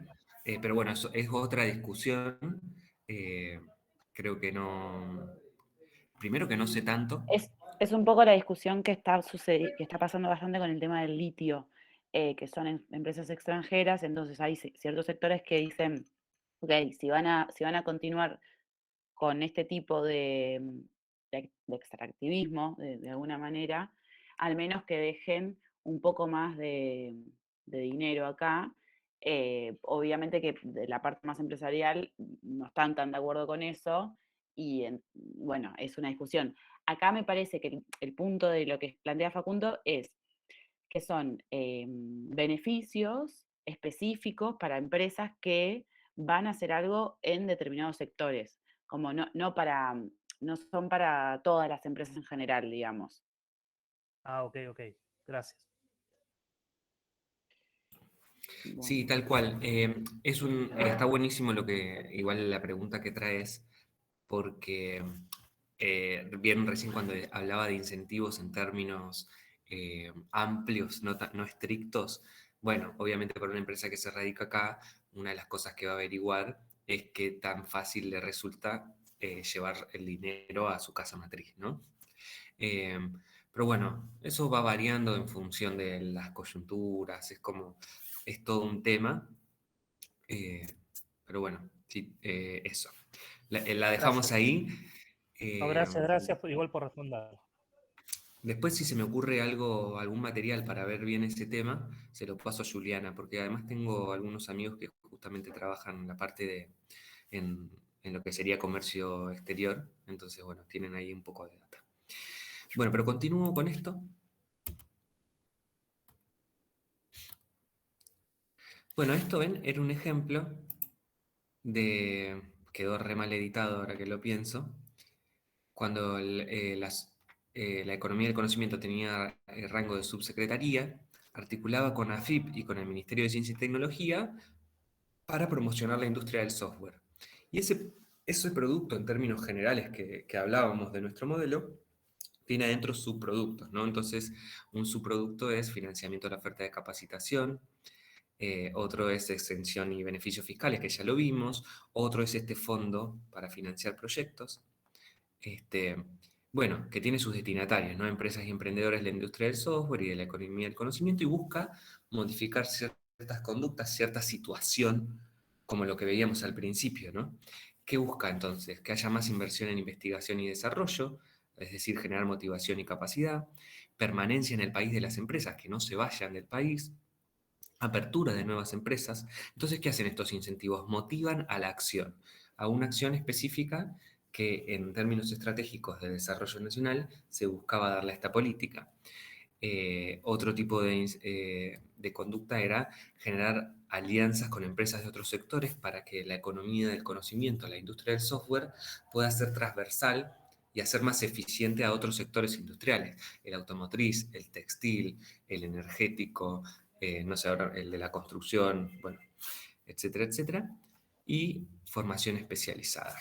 pero bueno, eso es otra discusión. Creo que no... Primero que no sé tanto. Es un poco la discusión que está pasando bastante con el tema del litio, que son empresas extranjeras. Entonces hay ciertos sectores que dicen, ok, si van a continuar con este tipo de extractivismo, de alguna manera, al menos que dejen un poco más de dinero acá. Obviamente que de la parte más empresarial no están tan de acuerdo con eso, y bueno, es una discusión. Acá me parece que el punto de lo que plantea Facundo es que son beneficios específicos para empresas que van a hacer algo en determinados sectores, como no son para todas las empresas en general, digamos. Ok, gracias. Sí, tal cual. Está buenísimo igual la pregunta que traes, porque bien recién cuando hablaba de incentivos en términos amplios, no estrictos, bueno, obviamente para una empresa que se radica acá, una de las cosas que va a averiguar es qué tan fácil le resulta llevar el dinero a su casa matriz, ¿no? Eh, pero bueno, eso va variando en función de las coyunturas, es todo un tema. Pero bueno, sí, eso. La dejamos Gracias. ahí. No, gracias igual por responder. Después, si se me ocurre algún material para ver bien ese tema, se lo paso a Juliana, porque además tengo algunos amigos que justamente trabajan en la parte en lo que sería comercio exterior. Entonces, bueno, tienen ahí un poco de data. Bueno, pero continúo con esto. Bueno, esto, ven, era un ejemplo quedó re mal editado ahora que lo pienso, cuando la economía del conocimiento tenía rango de subsecretaría, articulaba con AFIP y con el Ministerio de Ciencia y Tecnología para promocionar la industria del software. Y ese producto, en términos generales que hablábamos de nuestro modelo, tiene adentro subproductos, ¿no? Entonces, un subproducto es financiamiento de la oferta de capacitación, otro es exención y beneficios fiscales, que ya lo vimos, otro es este fondo para financiar proyectos, bueno, que tiene sus destinatarios, ¿no? Empresas y emprendedores de la industria del software y de la economía del conocimiento, y busca modificar ciertas conductas, cierta situación, como lo que veíamos al principio, ¿no? ¿Qué busca entonces? Que haya más inversión en investigación y desarrollo, es decir, generar motivación y capacidad, permanencia en el país de las empresas, que no se vayan del país, apertura de nuevas empresas. Entonces, ¿qué hacen estos incentivos? Motivan a la acción, a una acción específica que en términos estratégicos de desarrollo nacional se buscaba darle a esta política. Otro tipo de conducta era generar alianzas con empresas de otros sectores para que la economía del conocimiento, la industria del software, pueda ser transversal y hacer más eficiente a otros sectores industriales, el automotriz, el textil, el energético, no sé, ahora el de la construcción, bueno, etcétera, etcétera, y formación especializada.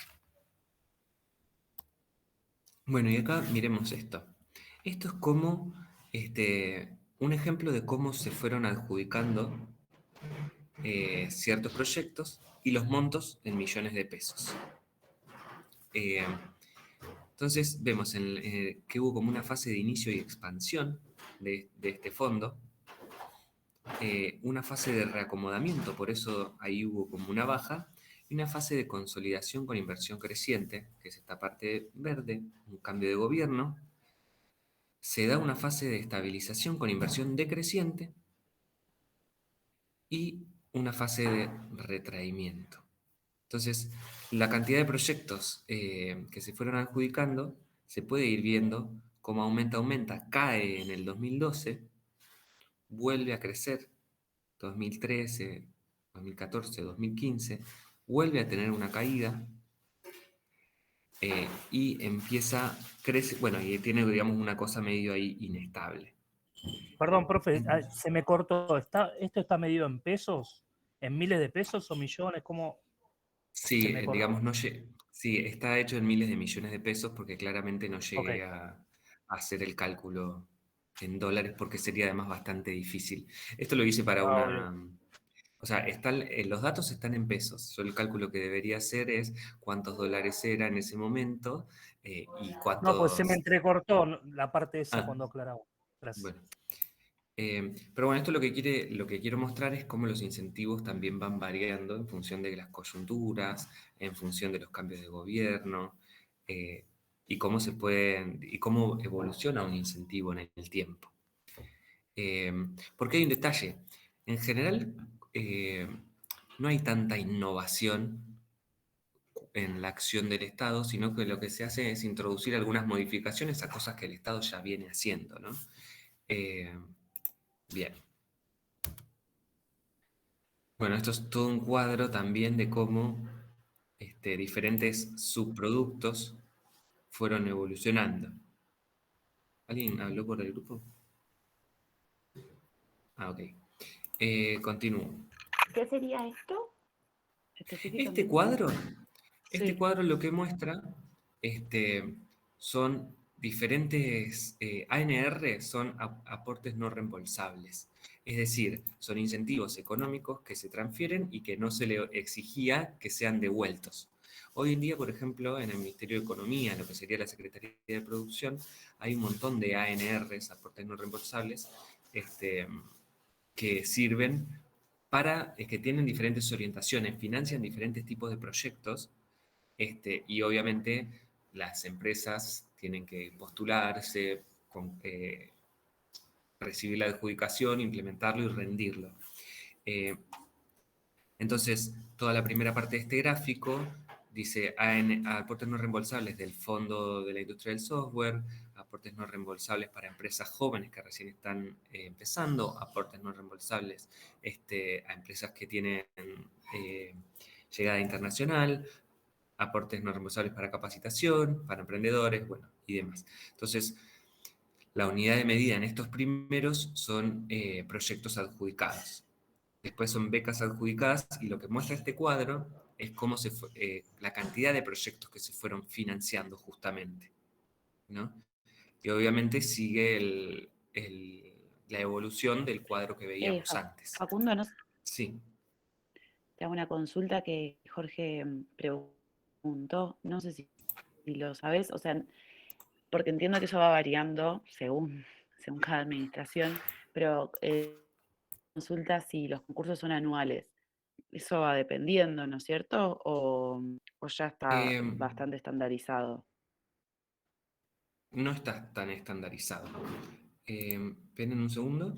Bueno, y acá miremos esto. Esto es como un ejemplo de cómo se fueron adjudicando ciertos proyectos y los montos en millones de pesos. Entonces vemos que hubo como una fase de inicio y expansión de este fondo, una fase de reacomodamiento, por eso ahí hubo como una baja, y una fase de consolidación con inversión creciente, que es esta parte verde, un cambio de gobierno. Se da una fase de estabilización con inversión decreciente y una fase de retraimiento. Entonces, la cantidad de proyectos que se fueron adjudicando se puede ir viendo cómo aumenta, cae en el 2012, vuelve a crecer 2013, 2014, 2015, vuelve a tener una caída y crece, bueno, y tiene, digamos, una cosa medio ahí inestable. Perdón, profe, se me cortó. ¿Esto está medido en pesos? ¿En miles de pesos o millones? ¿Cómo? Sí, Se me cortó. digamos, sí, está hecho en miles de millones de pesos porque claramente no llegué Ok. a hacer el cálculo en dólares porque sería además bastante difícil. Esto lo hice para o sea, los datos están en pesos. Yo el cálculo que debería hacer es cuántos dólares era en ese momento y No, pues se me cuántos... entrecortó la parte esa Ah, cuando aclaraba. Gracias. bueno. Pero bueno, esto lo que quiero mostrar es cómo los incentivos también van variando en función de las coyunturas, en función de los cambios de gobierno, y cómo evoluciona un incentivo en el tiempo. Porque hay un detalle. En general, no hay tanta innovación en la acción del Estado, sino que lo que se hace es introducir algunas modificaciones a cosas que el Estado ya viene haciendo, ¿no? Bien. Bueno, esto es todo un cuadro también de cómo diferentes subproductos fueron evolucionando. ¿Alguien habló por el grupo? Ah, ok. Continúo. ¿Qué sería esto? Este Específicamente. cuadro, Sí. lo que muestra son diferentes ANR, son aportes no reembolsables. Es decir, son incentivos económicos que se transfieren y que no se le exigía que sean devueltos. Hoy en día, por ejemplo, en el Ministerio de Economía, lo que sería la Secretaría de Producción, hay un montón de ANRs, aportes no reembolsables, que sirven para, que tienen diferentes orientaciones, financian diferentes tipos de proyectos, y obviamente las empresas tienen que postularse, recibir la adjudicación, implementarlo y rendirlo. Entonces, toda la primera parte de este gráfico dice aportes no reembolsables del Fondo de la Industria del Software, aportes no reembolsables para empresas jóvenes que recién están empezando, aportes no reembolsables a empresas que tienen llegada internacional, aportes no reembolsables para capacitación, para emprendedores, bueno, y demás. Entonces, la unidad de medida en estos primeros son proyectos adjudicados. Después son becas adjudicadas y lo que muestra este cuadro es cómo la cantidad de proyectos que se fueron financiando justamente, ¿no? Y obviamente sigue la evolución del cuadro que veíamos antes. Facundo, no, Sí. te hago una consulta que Jorge preguntó, no sé si lo sabes, o sea, porque entiendo que eso va variando según cada administración, pero consulta si los concursos son anuales. Eso va dependiendo, ¿no es cierto? ¿O ya está bastante estandarizado? No está tan estandarizado. Esperen un segundo,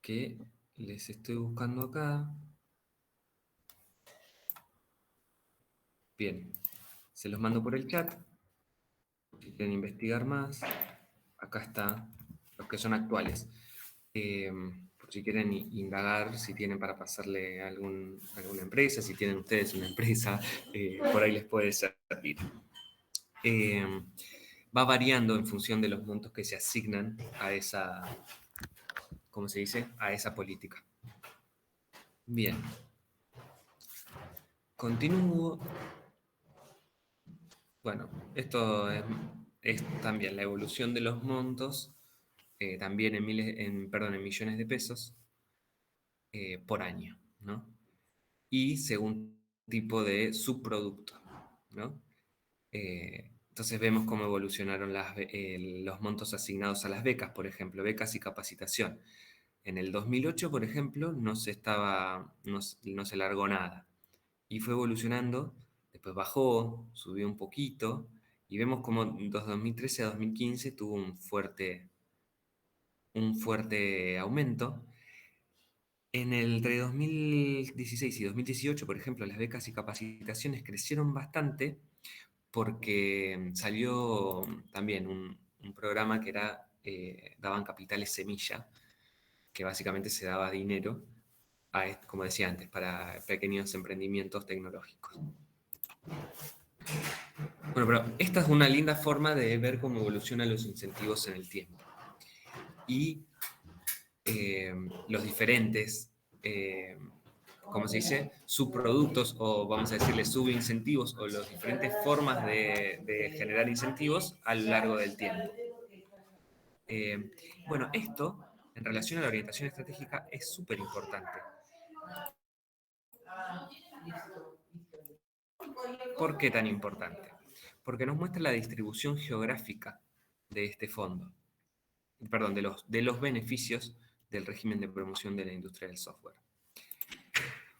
que les estoy buscando acá. Bien, se los mando por el chat. Si quieren investigar más, acá está los que son actuales. Por si quieren indagar, si tienen para pasarle a alguna empresa, si tienen ustedes una empresa, por ahí les puede servir. Va variando en función de los montos que se asignan a esa, ¿cómo se dice? A esa política. Bien. Continúo. Bueno, esto es también la evolución de los montos, también en millones de pesos por año, ¿no? Y según tipo de subproducto, ¿no? Entonces vemos cómo evolucionaron los montos asignados a las becas, por ejemplo, becas y capacitación. En el 2008, por ejemplo, no se largó nada. Y fue evolucionando, después bajó, subió un poquito, y vemos cómo de 2013 a 2015 tuvo un fuerte aumento. Entre 2016 y 2018, por ejemplo, las becas y capacitaciones crecieron bastante porque salió también un programa que daban capitales semilla, que básicamente se daba dinero, como decía antes, para pequeños emprendimientos tecnológicos. Bueno, pero esta es una linda forma de ver cómo evolucionan los incentivos en el tiempo. Y los diferentes, ¿cómo se dice? Subproductos, o vamos a decirle subincentivos, o las diferentes formas de generar incentivos a lo largo del tiempo. Bueno, esto, en relación a la orientación estratégica, es súper importante. ¿Por qué tan importante? Porque nos muestra la distribución geográfica de este fondo, perdón, de los beneficios del régimen de promoción de la industria del software.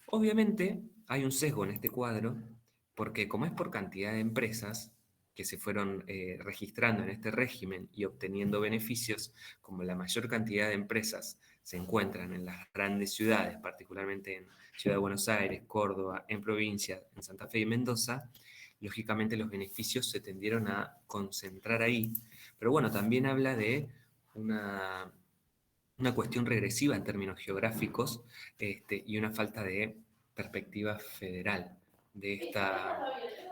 Obviamente hay un sesgo en este cuadro, porque como es por cantidad de empresas que se fueron registrando en este régimen y obteniendo beneficios, como la mayor cantidad de empresas se encuentran en las grandes ciudades, particularmente en Ciudad de Buenos Aires, Córdoba, en provincia, en Santa Fe y Mendoza, lógicamente los beneficios se tendieron a concentrar ahí. Pero bueno, también habla de una cuestión regresiva en términos geográficos y una falta de perspectiva federal de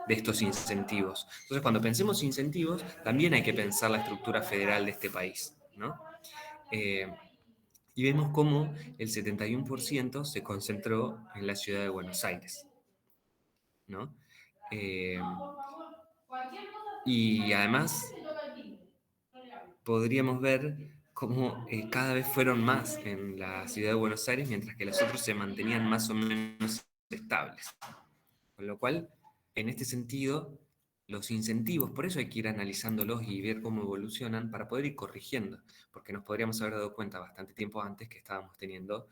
estos incentivos. Entonces, cuando pensemos incentivos, también hay que pensar la estructura federal de este país, ¿no? Y vemos cómo el 71% se concentró en la ciudad de Buenos Aires, ¿no? Y además podríamos ver cómo cada vez fueron más en la ciudad de Buenos Aires, mientras que los otros se mantenían más o menos estables. Con lo cual, en este sentido, los incentivos, por eso hay que ir analizándolos y ver cómo evolucionan para poder ir corrigiendo, porque nos podríamos haber dado cuenta bastante tiempo antes que estábamos teniendo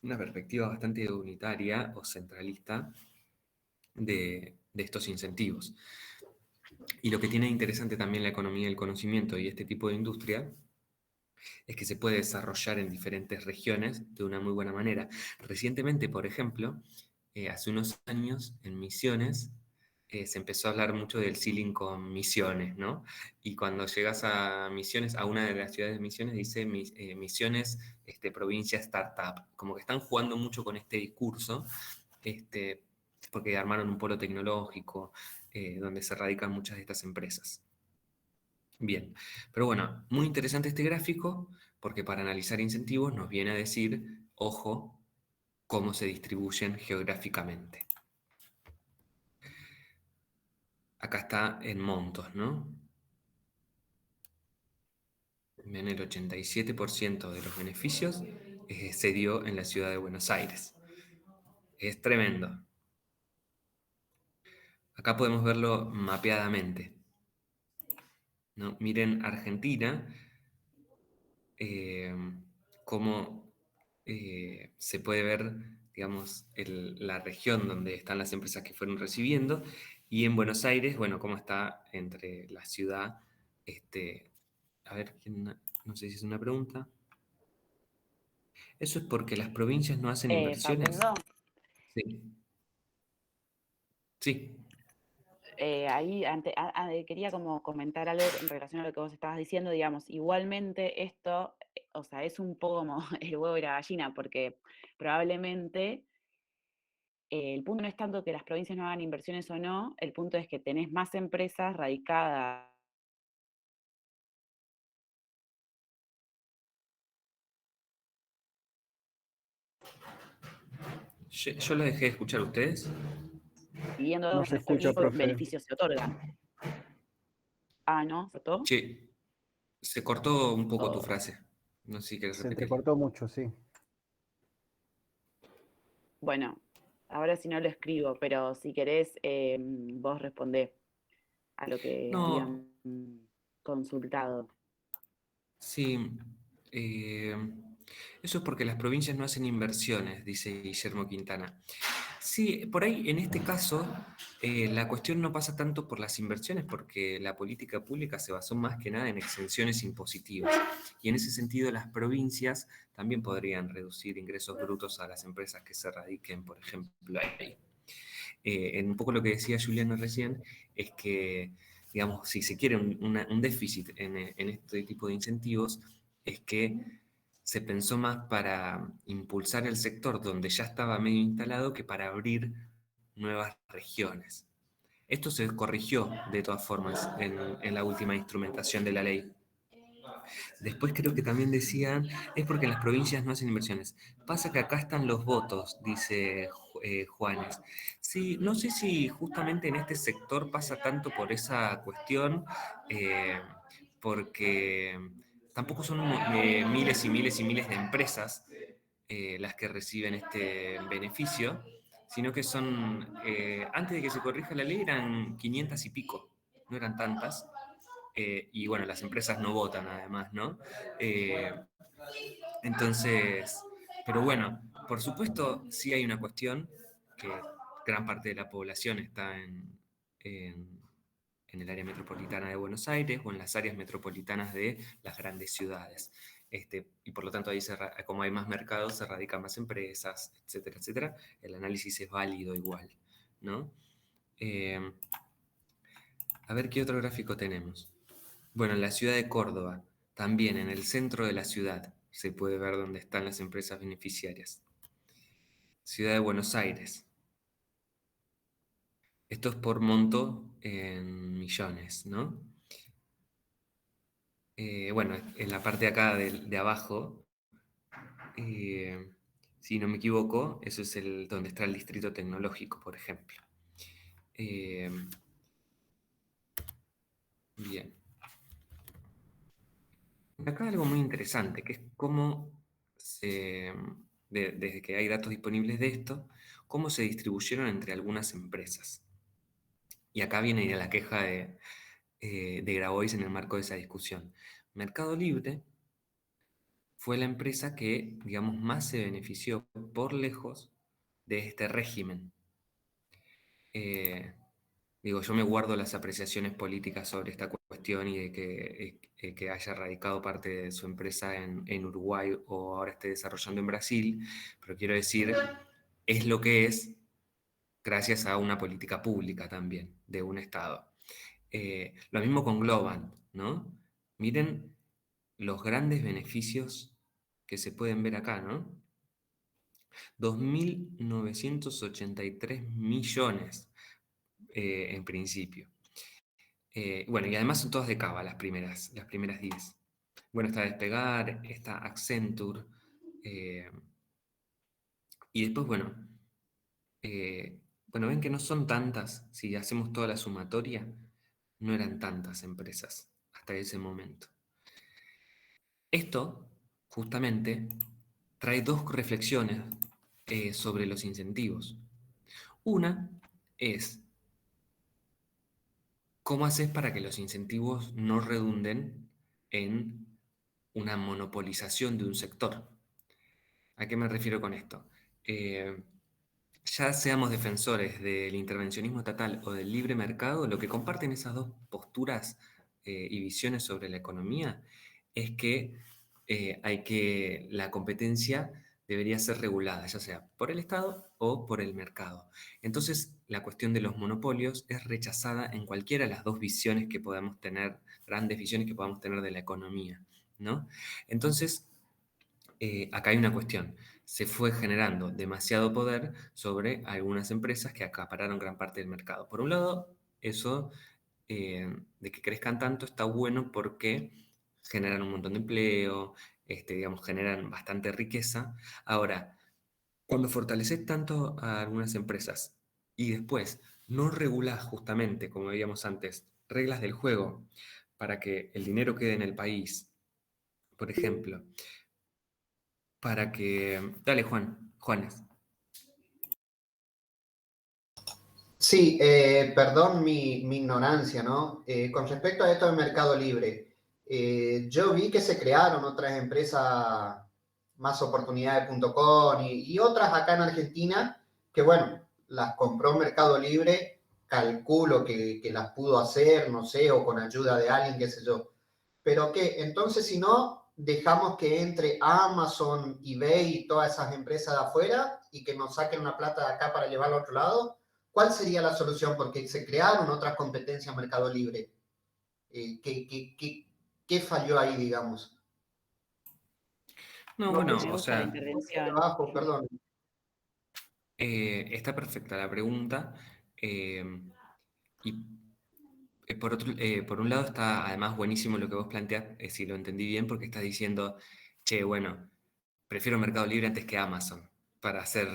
una perspectiva bastante unitaria o centralista de estos incentivos. Y lo que tiene interesante también la economía del conocimiento y este tipo de industria es que se puede desarrollar en diferentes regiones de una muy buena manera. Recientemente, por ejemplo, hace unos años en Misiones se empezó a hablar mucho del ceiling con Misiones, ¿no? Y cuando llegas a Misiones, a una de las ciudades de Misiones, dice Misiones, provincia startup. Como que están jugando mucho con este discurso, porque armaron un polo tecnológico donde se radican muchas de estas empresas. Bien, pero bueno, muy interesante este gráfico porque para analizar incentivos nos viene a decir, ojo, cómo se distribuyen geográficamente. Acá está en montos, ¿no? Ven, el 87% de los beneficios se dio en la ciudad de Buenos Aires. Es tremendo. Acá podemos verlo mapeadamente, ¿no? Miren Argentina, cómo se puede ver, digamos, la región donde están las empresas que fueron recibiendo, y en Buenos Aires, bueno, cómo está entre la ciudad, a ver, no sé si es una pregunta. Eso es porque las provincias no hacen inversiones. Facundo, Sí. Sí. ahí quería como comentar algo en relación a lo que vos estabas diciendo, digamos, igualmente esto, o sea, es un poco como el huevo y la gallina, porque probablemente el punto no es tanto que las provincias no hagan inversiones o no, el punto es que tenés más empresas radicadas. Yo lo dejé de escuchar a ustedes. Viviendo No se escucha, qué profe. beneficios se otorgan. Ah, ¿no? ¿Cortó? Sí, se cortó un poco tu Oh. frase. No sé si quieres Se repetir. entrecortó mucho, sí. Bueno, ahora sí no lo escribo, pero si querés, vos respondé a lo que No, habían consultado. sí. Eso es porque las provincias no hacen inversiones, dice Guillermo Quintana. Sí, por ahí en este caso la cuestión no pasa tanto por las inversiones porque la política pública se basó más que nada en exenciones impositivas y en ese sentido las provincias también podrían reducir ingresos brutos a las empresas que se radiquen, por ejemplo, ahí. En un poco lo que decía Juliana recién es que, digamos, si se quiere un déficit en este tipo de incentivos, es que se pensó más para impulsar el sector donde ya estaba medio instalado que para abrir nuevas regiones. Esto se corrigió de todas formas en la última instrumentación de la ley. Después creo que también decían, es porque las provincias no hacen inversiones. Pasa que acá están los votos, dice Juanes. Sí, no sé si justamente en este sector pasa tanto por esa cuestión, porque tampoco son miles y miles y miles de empresas las que reciben este beneficio, sino que son, antes de que se corrija la ley eran 500 y pico, no eran tantas. Y bueno, las empresas no votan además, ¿no? Entonces, pero bueno, por supuesto sí hay una cuestión que gran parte de la población está en el área metropolitana de Buenos Aires o en las áreas metropolitanas de las grandes ciudades. Y por lo tanto ahí, como hay más mercados, se radican más empresas, etcétera, etcétera. El análisis es válido igual, ¿no? A ver qué otro gráfico tenemos. Bueno, en la ciudad de Córdoba, también en el centro de la ciudad, se puede ver dónde están las empresas beneficiarias. Ciudad de Buenos Aires. Esto es por monto en millones, ¿no? Bueno, en la parte de acá de abajo si no me equivoco, eso es donde está el distrito tecnológico, por ejemplo. Bien. Acá algo muy interesante, que es cómo desde que hay datos disponibles de esto, cómo se distribuyeron entre algunas empresas. Y acá viene la queja de Grabois en el marco de esa discusión. Mercado Libre fue la empresa que, digamos, más se benefició por lejos de este régimen. Digo, yo me guardo las apreciaciones políticas sobre esta cuestión y de que haya radicado parte de su empresa en Uruguay o ahora esté desarrollando en Brasil, pero quiero decir, es lo que es gracias a una política pública también, de un Estado. Lo mismo con Globant, ¿no? Miren los grandes beneficios que se pueden ver acá, ¿no? 2.983 millones en principio. Bueno, y además son todas de Cava las primeras 10. Bueno, está Despegar, está Accenture, y después, bueno, ven que no son tantas, si hacemos toda la sumatoria, no eran tantas empresas hasta ese momento. Esto, justamente, trae dos reflexiones sobre los incentivos. Una es, ¿cómo haces para que los incentivos no redunden en una monopolización de un sector? ¿A qué me refiero con esto? Ya seamos defensores del intervencionismo estatal o del libre mercado, lo que comparten esas dos posturas y visiones sobre la economía es que la competencia debería ser regulada, ya sea por el Estado o por el mercado. Entonces, la cuestión de los monopolios es rechazada en cualquiera de las dos visiones que podamos tener, grandes visiones que podamos tener de la economía, ¿no? Entonces, acá hay una cuestión. Se fue generando demasiado poder sobre algunas empresas que acapararon gran parte del mercado. Por un lado, eso de que crezcan tanto está bueno porque generan un montón de empleo, digamos, generan bastante riqueza. Ahora, cuando fortaleces tanto a algunas empresas y después no regulás justamente, como veíamos antes, reglas del juego para que el dinero quede en el país, por ejemplo, para que... Dale, Juanes. Sí, perdón mi ignorancia, ¿no? Con respecto a esto del Mercado Libre, yo vi que se crearon otras empresas, más oportunidades.com y otras acá en Argentina, que bueno, las compró Mercado Libre, calculo que las pudo hacer, no sé, o con ayuda de alguien, qué sé yo. Pero que entonces si no, dejamos que entre Amazon, eBay y todas esas empresas de afuera y que nos saquen una plata de acá para llevarla a otro lado. ¿Cuál sería la solución? Porque se crearon otras competencias en Mercado Libre. ¿Qué falló ahí, digamos? No, No, bueno, Me o gusta la sea, intervención. Abajo, perdón. está perfecta la pregunta. Y por un lado está además buenísimo lo que vos planteás, si lo entendí bien, porque estás diciendo, che, bueno, prefiero Mercado Libre antes que Amazon para hacer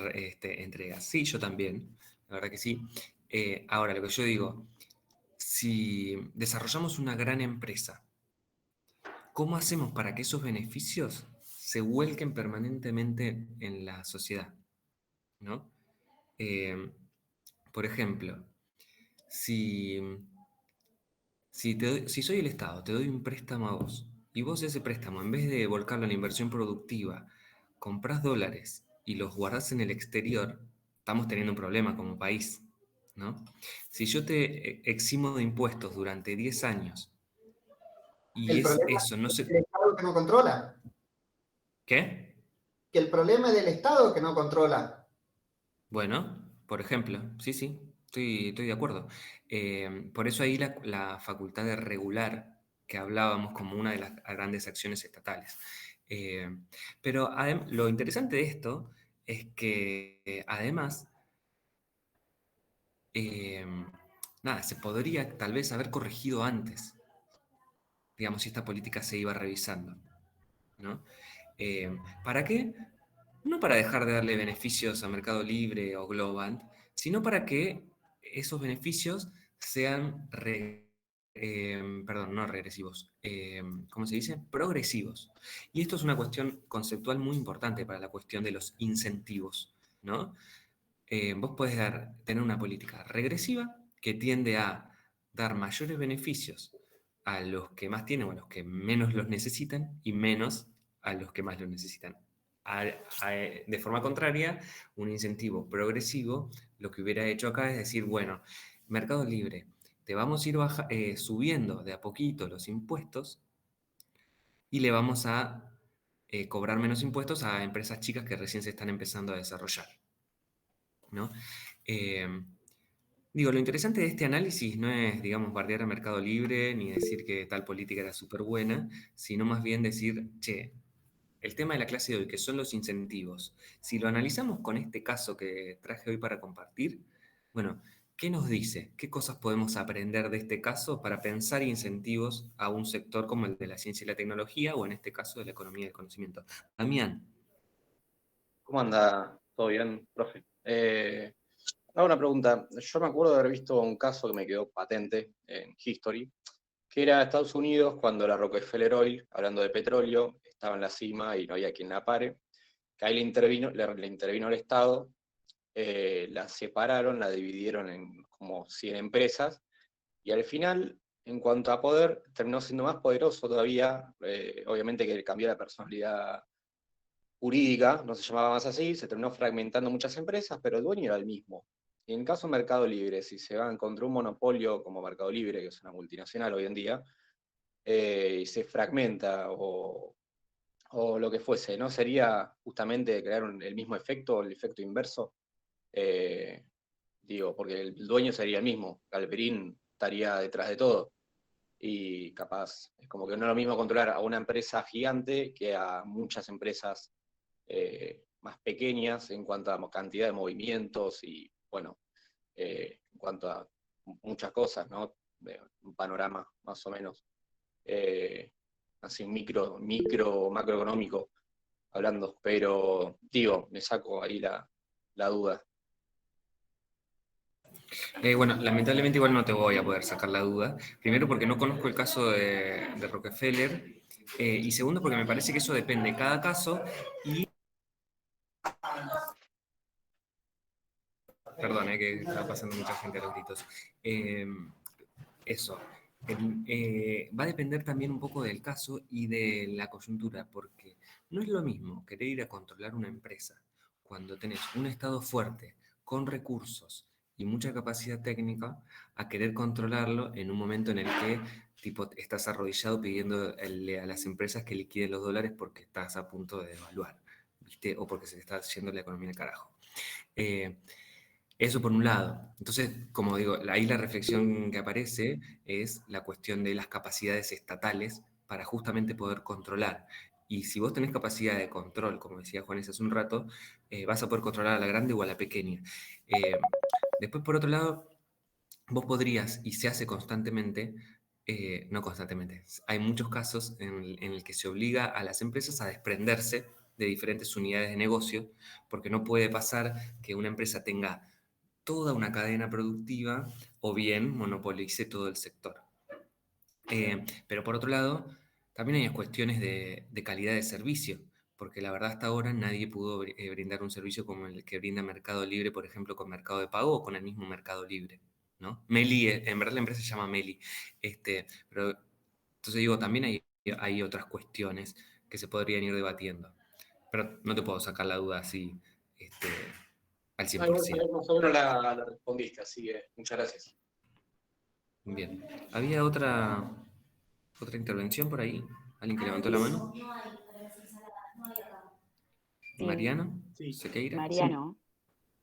entregas. Sí, yo también, la verdad que sí. Ahora, lo que yo digo, si desarrollamos una gran empresa, ¿cómo hacemos para que esos beneficios se vuelquen permanentemente en la sociedad? ¿No? Por ejemplo, si soy el Estado, te doy un préstamo a vos, y vos ese préstamo, en vez de volcarlo en la inversión productiva, comprás dólares y los guardás en el exterior, estamos teniendo un problema como país, ¿no? Si yo te eximo de impuestos durante 10 años y El problema eso no es se... el Estado que no controla. ¿Qué? Que el problema es del Estado que no controla. Bueno, por ejemplo, sí, estoy de acuerdo. Por eso ahí la facultad de regular que hablábamos como una de las grandes acciones estatales. Pero lo interesante de esto es que además, nada, se podría tal vez haber corregido antes, digamos, si esta política se iba revisando, ¿no? ¿Para qué? no para dejar de darle beneficios a Mercado Libre o Globant, sino para que esos beneficios sean, perdón, no regresivos, ¿cómo se dice? Progresivos. Y esto es una cuestión conceptual muy importante para la cuestión de los incentivos, ¿no? Vos podés tener una política regresiva que tiende a dar mayores beneficios a los que más tienen o a los que menos los necesitan y menos a los que más los necesitan. De forma contraria, un incentivo progresivo lo que hubiera hecho acá es decir, bueno, Mercado Libre, te vamos a ir subiendo de a poquito los impuestos y le vamos a cobrar menos impuestos a empresas chicas que recién se están empezando a desarrollar, ¿no? Digo, lo interesante de este análisis no es, digamos, bardear a Mercado Libre ni decir que tal política era súper buena, sino más bien decir, che, el tema de la clase de hoy, que son los incentivos, si lo analizamos con este caso que traje hoy para compartir, bueno, ¿qué nos dice? ¿Qué cosas podemos aprender de este caso para pensar incentivos a un sector como el de la ciencia y la tecnología o en este caso de la economía del conocimiento? Damián. ¿Cómo anda? ¿Todo bien, profe? Hago una pregunta. Yo me acuerdo de haber visto un caso que me quedó patente en History, que era Estados Unidos cuando la Rockefeller Oil, hablando de petróleo, estaba en la cima y no había quien la pare, que ahí le intervino el Estado, la separaron, la dividieron en como 100 empresas, y al final, en cuanto a poder, terminó siendo más poderoso todavía, obviamente que cambió la personalidad jurídica, no se llamaba más así, se terminó fragmentando muchas empresas, pero el dueño era el mismo. Y en el caso de Mercado Libre, si se van contra un monopolio como Mercado Libre, que es una multinacional hoy en día, y se fragmenta o lo que fuese, ¿no? Sería justamente crear el mismo efecto, el efecto inverso. Digo, porque el dueño sería el mismo, Galperín estaría detrás de todo. Y capaz, es como que no es lo mismo controlar a una empresa gigante que a muchas empresas más pequeñas en cuanto a cantidad de movimientos y, bueno, en cuanto a muchas cosas, ¿no? Un panorama más o menos, así macroeconómico hablando, pero digo, me saco ahí la duda. Bueno, lamentablemente igual no te voy a poder sacar la duda. Primero porque no conozco el caso de Rockefeller y segundo porque me parece que eso depende de cada caso y... Perdón, que está pasando mucha gente a los gritos. Eso. Va a depender también un poco del caso y de la coyuntura, porque no es lo mismo querer ir a controlar una empresa cuando tenés un Estado fuerte, con recursos y mucha capacidad técnica, a querer controlarlo en un momento en el que tipo, estás arrodillado pidiendo a las empresas que liquiden los dólares porque estás a punto de devaluar, ¿viste? O porque se le está yendo la economía al carajo. Eso por un lado. Entonces, como digo, ahí la reflexión que aparece es la cuestión de las capacidades estatales para justamente poder controlar. Y si vos tenés capacidad de control, como decía Juanes hace un rato, vas a poder controlar a la grande o a la pequeña. Después, por otro lado, vos podrías, y se hace constantemente, no constantemente, hay muchos casos en el que se obliga a las empresas a desprenderse de diferentes unidades de negocio, porque no puede pasar que una empresa tenga toda una cadena productiva o bien monopolice todo el sector. Pero por otro lado, también hay cuestiones de calidad de servicio, porque la verdad hasta ahora nadie pudo brindar un servicio como el que brinda Mercado Libre, por ejemplo, con Mercado de Pago o con el mismo Mercado Libre, ¿no? Meli, en verdad la empresa se llama Meli, pero entonces digo, también hay otras cuestiones que se podrían ir debatiendo, pero no te puedo sacar la duda así al 100%. Más o menos la respondiste, así que muchas gracias. Bien. ¿Había otra intervención por ahí? ¿Alguien que levantó la mano? Sí. ¿Mariano? Sí. ¿Sequeira? Mariano.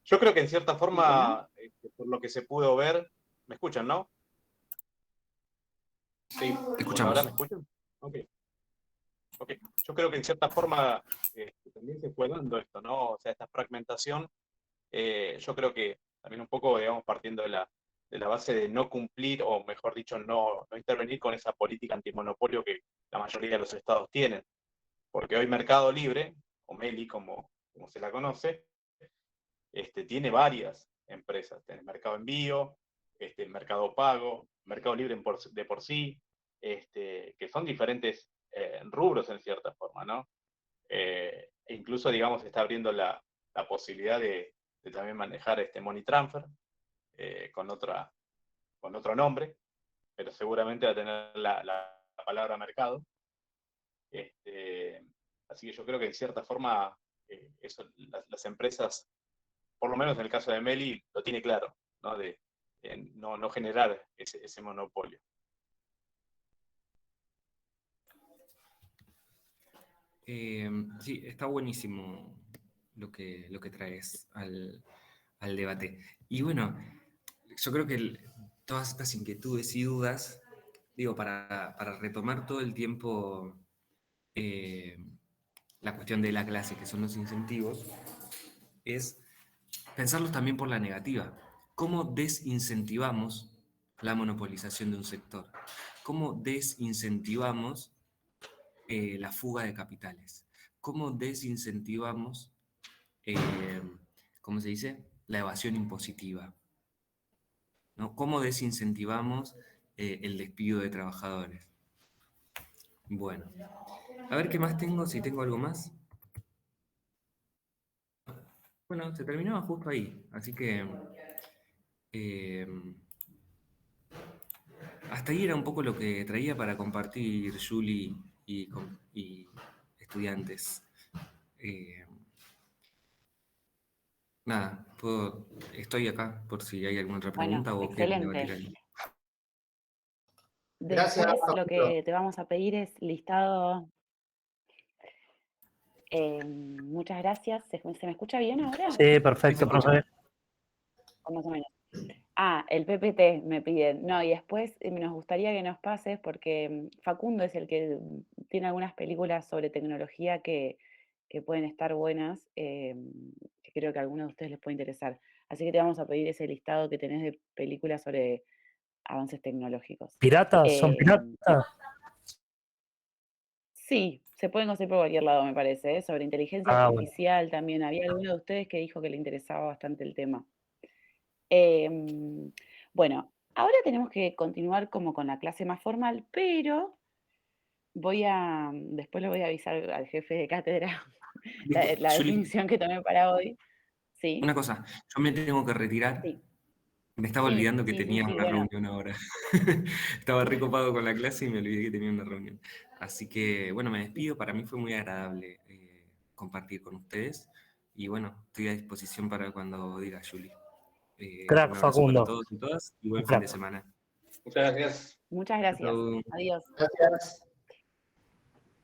Yo creo que en cierta forma, por lo que se pudo ver, ¿me escuchan, no? Sí, Te escuchamos. ¿ahora me escuchan? Ok. Yo creo que en cierta forma también se fue dando esto, ¿no? O sea, esta fragmentación, yo creo que también un poco, digamos, partiendo de la base de no cumplir, o mejor dicho, no intervenir con esa política antimonopolio que la mayoría de los estados tienen. Porque hoy Mercado Libre, o Meli, como como se la conoce, tiene varias empresas. Tiene el Mercado Envío, el Mercado Pago, Mercado Libre de por sí, que son diferentes rubros en cierta forma, ¿no? E incluso, digamos, está abriendo la posibilidad de también manejar Money Transfer con otro nombre, pero seguramente va a tener la palabra mercado. Así que yo creo que en cierta forma eso, las empresas, por lo menos en el caso de Meli, lo tiene claro, ¿no? De no generar ese monopolio. Sí, está buenísimo lo que traes al debate. Y bueno, yo creo que todas estas inquietudes y dudas, digo, para retomar todo el tiempo la cuestión de la clase, que son los incentivos, es pensarlos también por la negativa. ¿Cómo desincentivamos la monopolización de un sector? ¿Cómo desincentivamos la fuga de capitales? ¿Cómo desincentivamos, ¿cómo se dice?, la evasión impositiva, ¿no? ¿Cómo desincentivamos el despido de trabajadores? Bueno, a ver qué más tengo, si tengo algo más. Bueno, se terminaba justo ahí, así que hasta ahí era un poco lo que traía para compartir Julie y estudiantes. Nada, estoy acá por si hay alguna otra pregunta Bueno, o quieren excelente. debatir algo. Gracias, Después lo Facundo. que te vamos a pedir es listado. Muchas gracias. ¿Se me escucha bien ahora? Sí, perfecto, profe. O más o menos. El PPT me piden. No, y después nos gustaría que nos pases, porque Facundo es el que tiene algunas películas sobre tecnología que pueden estar buenas, que creo que a algunos de ustedes les puede interesar. Así que te vamos a pedir ese listado que tenés de películas sobre avances tecnológicos. ¿Piratas? ¿Son piratas? Sí, se pueden conseguir por cualquier lado, me parece, ¿eh? Sobre inteligencia Bueno. artificial también. Había alguno de ustedes que dijo que le interesaba bastante el tema. Bueno, ahora tenemos que continuar como con la clase más formal, pero después le voy a avisar al jefe de cátedra la Julie, definición que tomé para hoy. ¿Sí? una cosa, yo me tengo que retirar. Sí. Me estaba Sí, olvidando que sí, tenía una bueno. reunión ahora. Estaba recopado con la clase y me olvidé que tenía una reunión. Así que, bueno, me despido. Para mí fue muy agradable compartir con ustedes. Y bueno, estoy a disposición para cuando diga Julie. Crack, Un abrazo para Facundo. todos y todas y buen Un fin crack. de semana. Muchas gracias. Muchas gracias. Chau. Adiós. Gracias.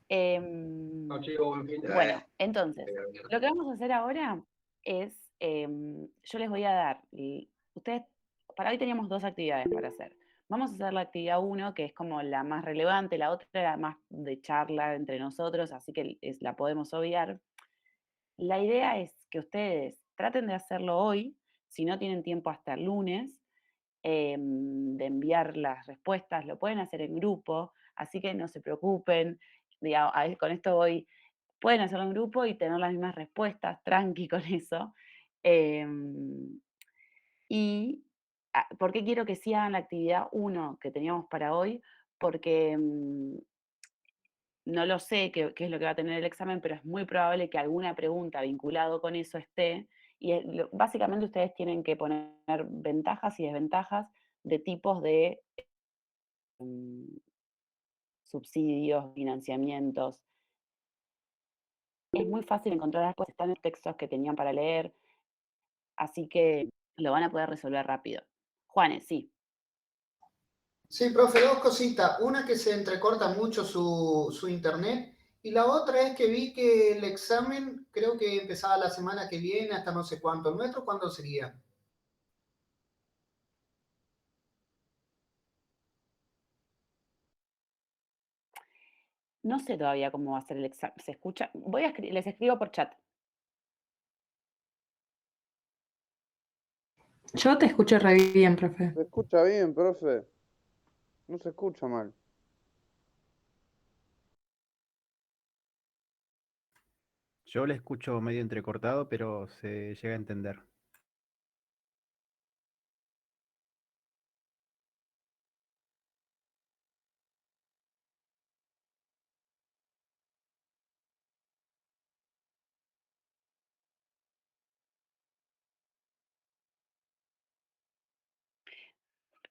Chao, chicos, buen fin de Bueno, entonces, lo que vamos a hacer ahora es, yo les voy a dar, ustedes, para hoy teníamos 2 actividades para hacer. Vamos a hacer la actividad 1, que es como la más relevante, la otra era más de charla entre nosotros, así que la podemos obviar. La idea es que ustedes traten de hacerlo hoy, si no tienen tiempo hasta el lunes, de enviar las respuestas, lo pueden hacer en grupo, así que no se preocupen, con esto pueden hacerlo en grupo y tener las mismas respuestas, tranqui con eso. Y ¿por qué quiero que sí hagan la actividad 1 que teníamos para hoy? Porque no lo sé qué es lo que va a tener el examen, pero es muy probable que alguna pregunta vinculado con eso esté. Y básicamente ustedes tienen que poner ventajas y desventajas de tipos de subsidios, financiamientos. Es muy fácil encontrar las respuestas, están en los textos que tenían para leer, así que lo van a poder resolver rápido. Juanes, sí. Sí, profe, 2 cositas. Una que se entrecorta mucho su internet y la otra es que vi que el examen creo que empezaba la semana que viene hasta no sé cuánto. ¿El nuestro cuándo sería? No sé todavía cómo va a ser el examen. ¿Se escucha? Les escribo por chat. Yo te escucho re bien, profe. Se escucha bien, profe. No se escucha mal. Yo le escucho medio entrecortado, pero se llega a entender.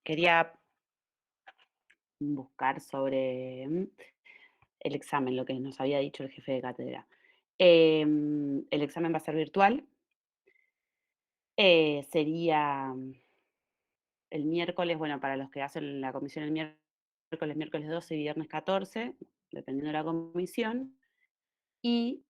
Quería buscar sobre el examen, lo que nos había dicho el jefe de cátedra. El examen va a ser virtual. Sería el miércoles, bueno, para los que hacen la comisión el miércoles 12 y viernes 14, dependiendo de la comisión. Y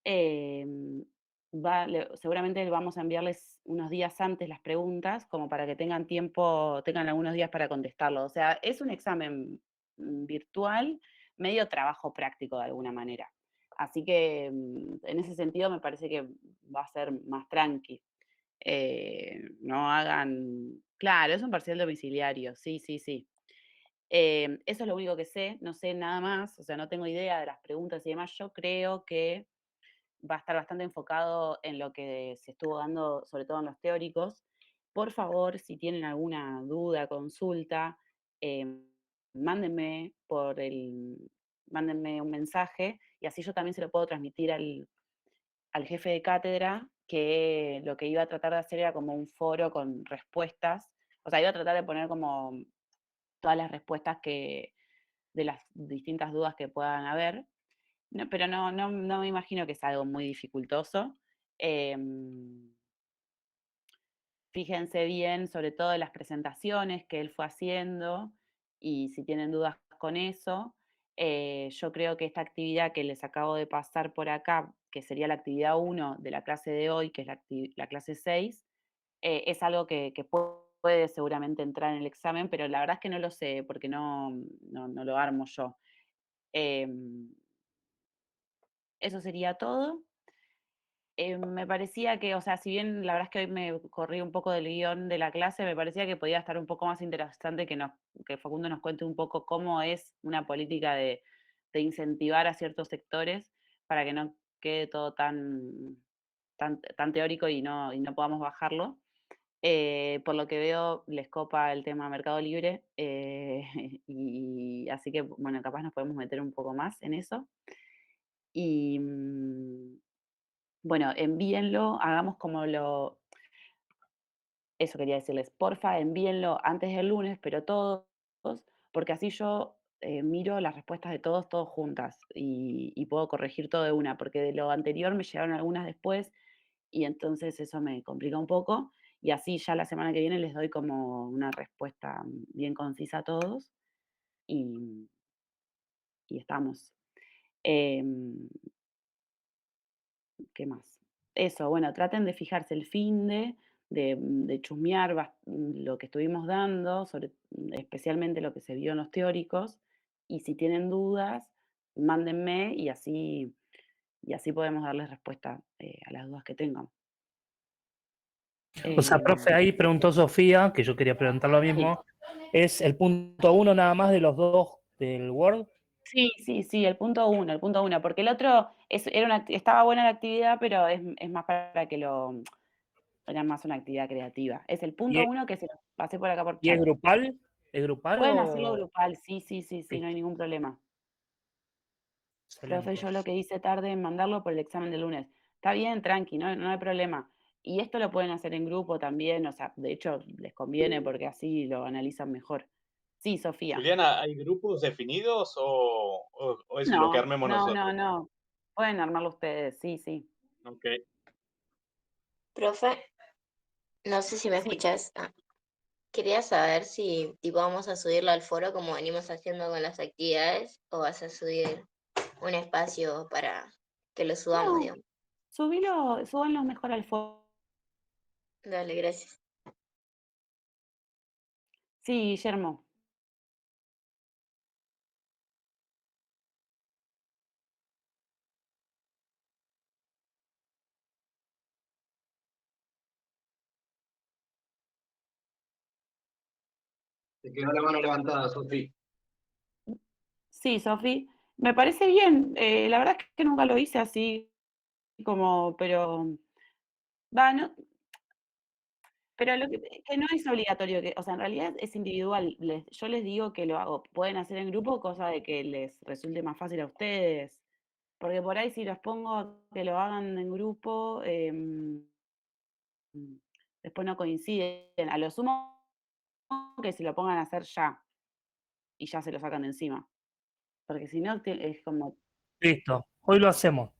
seguramente vamos a enviarles unos días antes las preguntas, como para que tengan tiempo, tengan algunos días para contestarlo. O sea, es un examen virtual, medio trabajo práctico de alguna manera. Así que en ese sentido me parece que va a ser más tranqui. No hagan... Claro, es un parcial domiciliario, sí, sí, sí. Eso es lo único que sé, no sé nada más, o sea, no tengo idea de las preguntas y demás. Yo creo que va a estar bastante enfocado en lo que se estuvo dando, sobre todo en los teóricos. Por favor, si tienen alguna duda, consulta, mándenme mándenme un mensaje y así yo también se lo puedo transmitir al jefe de cátedra, que lo que iba a tratar de hacer era como un foro con respuestas. O sea, iba a tratar de poner como todas las respuestas de las distintas dudas que puedan haber. No, pero no me imagino que es algo muy dificultoso. Fíjense bien, sobre todo en las presentaciones que él fue haciendo, y si tienen dudas con eso. Yo creo que esta actividad que les acabo de pasar por acá, que sería la actividad 1 de la clase de hoy, que es la clase 6, es algo que puede seguramente entrar en el examen, pero la verdad es que no lo sé, porque no lo armo yo. Eso sería todo. Me parecía que, o sea, si bien la verdad es que hoy me corrí un poco del guión de la clase, me parecía que podía estar un poco más interesante que Facundo nos cuente un poco cómo es una política de incentivar a ciertos sectores para que no quede todo tan teórico y no podamos bajarlo. Por lo que veo, les copa el tema Mercado Libre, y así que, bueno, capaz nos podemos meter un poco más en eso. Y bueno, envíenlo, hagamos como eso quería decirles, porfa, envíenlo antes del lunes, pero todos, porque así yo miro las respuestas de todos juntas y puedo corregir todo de una, porque de lo anterior me llegaron algunas después y entonces eso me complica un poco, y así ya la semana que viene les doy como una respuesta bien concisa a todos y estamos. ¿Qué más? Eso, bueno, traten de fijarse el de chusmear lo que estuvimos dando, especialmente lo que se vio en los teóricos, y si tienen dudas, mándenme y así podemos darles respuesta a las dudas que tengan. O sea, profe, ahí preguntó Sofía, que yo quería preguntar lo mismo. ¿Es el punto 1 nada más de los dos del Word? Sí, el punto 1, porque el otro estaba buena la actividad, pero es más para que era más una actividad creativa. Es el punto 1 que se lo pasé por acá por ¿Y es chat. grupal? ¿Es grupal Pueden o...? hacerlo grupal, sí, no hay ningún problema. Profe, yo lo que hice tarde en mandarlo por el examen de lunes. Está bien, tranqui, no hay problema. Y esto lo pueden hacer en grupo también, o sea, de hecho les conviene porque así lo analizan mejor. Sí, Sofía. Juliana, ¿hay grupos definidos o es lo que armemos nosotros? No. Pueden armarlo ustedes, sí. Ok. Profe, no sé si me escuchas. Quería saber si tipo, vamos a subirlo al foro como venimos haciendo con las actividades o vas a subir un espacio para que lo subamos, No, digamos. súbanlo mejor al foro. Dale, gracias. Sí, Guillermo. Te quedó la mano levantada, Sofi. Sí, Sofi. Me parece bien. La verdad es que nunca lo hice así como, pero, va, no, pero lo que no es obligatorio, o sea, en realidad es individual. Yo les digo que lo hago, pueden hacer en grupo, cosa de que les resulte más fácil a ustedes. Porque por ahí si los pongo que lo hagan en grupo, después no coinciden. A lo sumo que se lo pongan a hacer ya y ya se lo sacan de encima. Porque si no, es como Listo, hoy lo hacemos.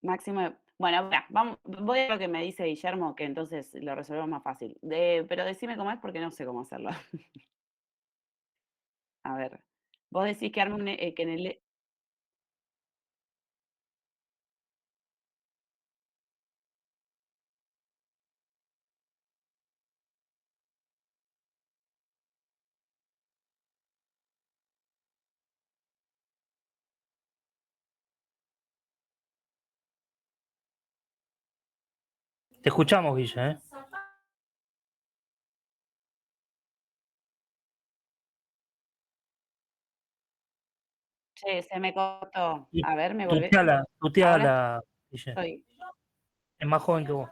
máximo. Bueno, vamos, voy a lo que me dice Guillermo, que entonces lo resolvemos más fácil. Pero decime cómo es porque no sé cómo hacerlo. A ver, vos decís que arme que en el. Te escuchamos, Guille, ¿eh? Che, se me cortó. A ver, me volví. Ahora Tuteala, Guille. estoy. Es más joven que vos.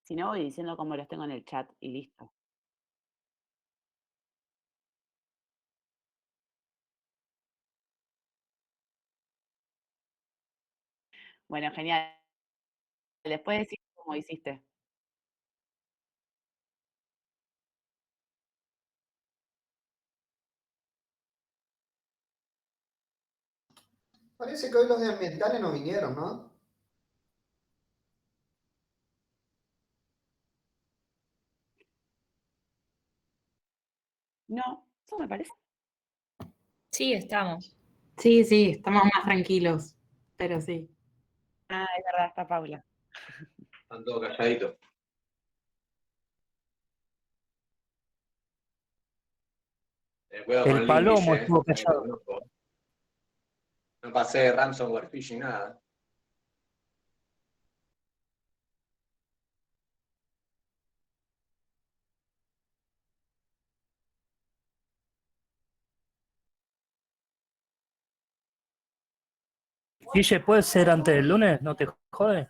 Si no, voy diciendo cómo los tengo en el chat y listo. Bueno, genial. Después decís cómo hiciste. Parece que hoy los de ambientales no vinieron, ¿no? No, eso me parece. Sí, estamos. Sí, sí, estamos más tranquilos, pero sí. Ah, es verdad, está Paula. Están todos calladitos. Cuidado con El el link, Palomo Guille, estuvo también te callado. conozco. No pasé ransomware phishing nada. Guille, ¿puede ser antes del lunes? ¿No te jode?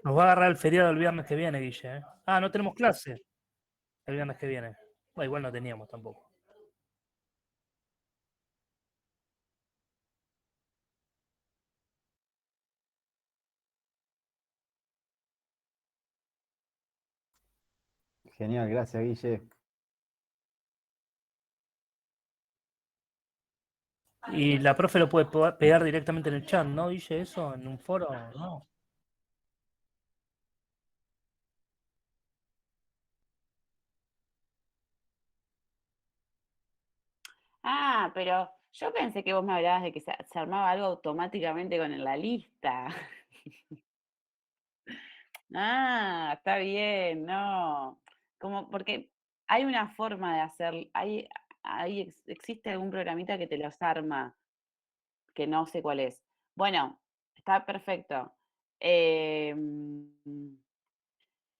Nos va a agarrar el feriado el viernes que viene, Guille, ¿eh? Ah, no tenemos clase el viernes que viene. Bueno, igual no teníamos tampoco. Genial, gracias, Guille. Y la profe lo puede pegar directamente en el chat, ¿no, Guille? Eso, en un foro, ¿no? Ah, pero yo pensé que vos me hablabas de que se armaba algo automáticamente con la lista. Ah, está bien, no. Como porque hay una forma de hacer, existe algún programita que te los arma, que no sé cuál es. Bueno, está perfecto.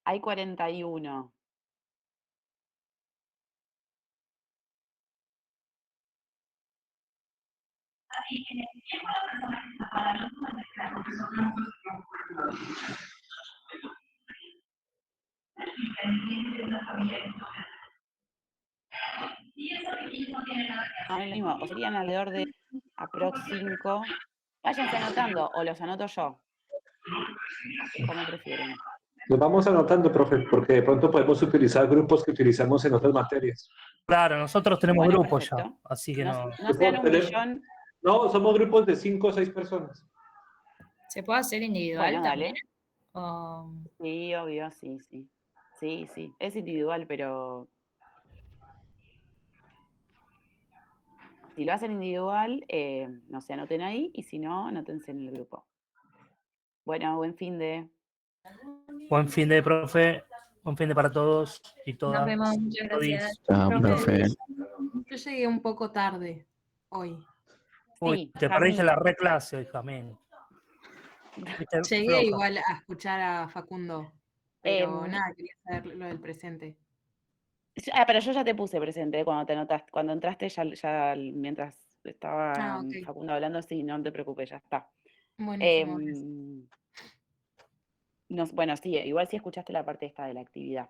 Hay 41. No, es lo mismo, o serían alrededor de aprox 5. Váyanse anotando, o los anoto yo. ¿Cómo prefieren? Nos vamos anotando, profe, porque de pronto podemos utilizar grupos que utilizamos en otras materias. Claro, nosotros tenemos Bueno, grupos ya, perfecto. así que no. No sean un millón. No, somos grupos de 5 o 6 personas. ¿Se puede hacer individual Bueno, también? dale. O- Sí, obvio, sí, sí. Sí, sí. Es individual, pero. Si lo hacen individual, no se anoten ahí, y si no, anótense en el grupo. Bueno, buen fin de... Buen fin de, profe. Buen fin de para todos y todas. Nos vemos, muchas gracias. Chao, Profe, profe. yo llegué un poco tarde hoy. Uy, Sí, te perdiste Jazmín. la reclase, Jamín. Viste, Llegué floja. igual a escuchar a Facundo, pero Em, nada, quería saber lo del presente. pero yo ya te puse presente cuando te anotaste. Cuando entraste, mientras estaba Ah, ok. Facundo hablando, sí, no te preocupes, ya está. Buenísimo, gracias. Bueno, sí, igual sí escuchaste la parte esta de la actividad.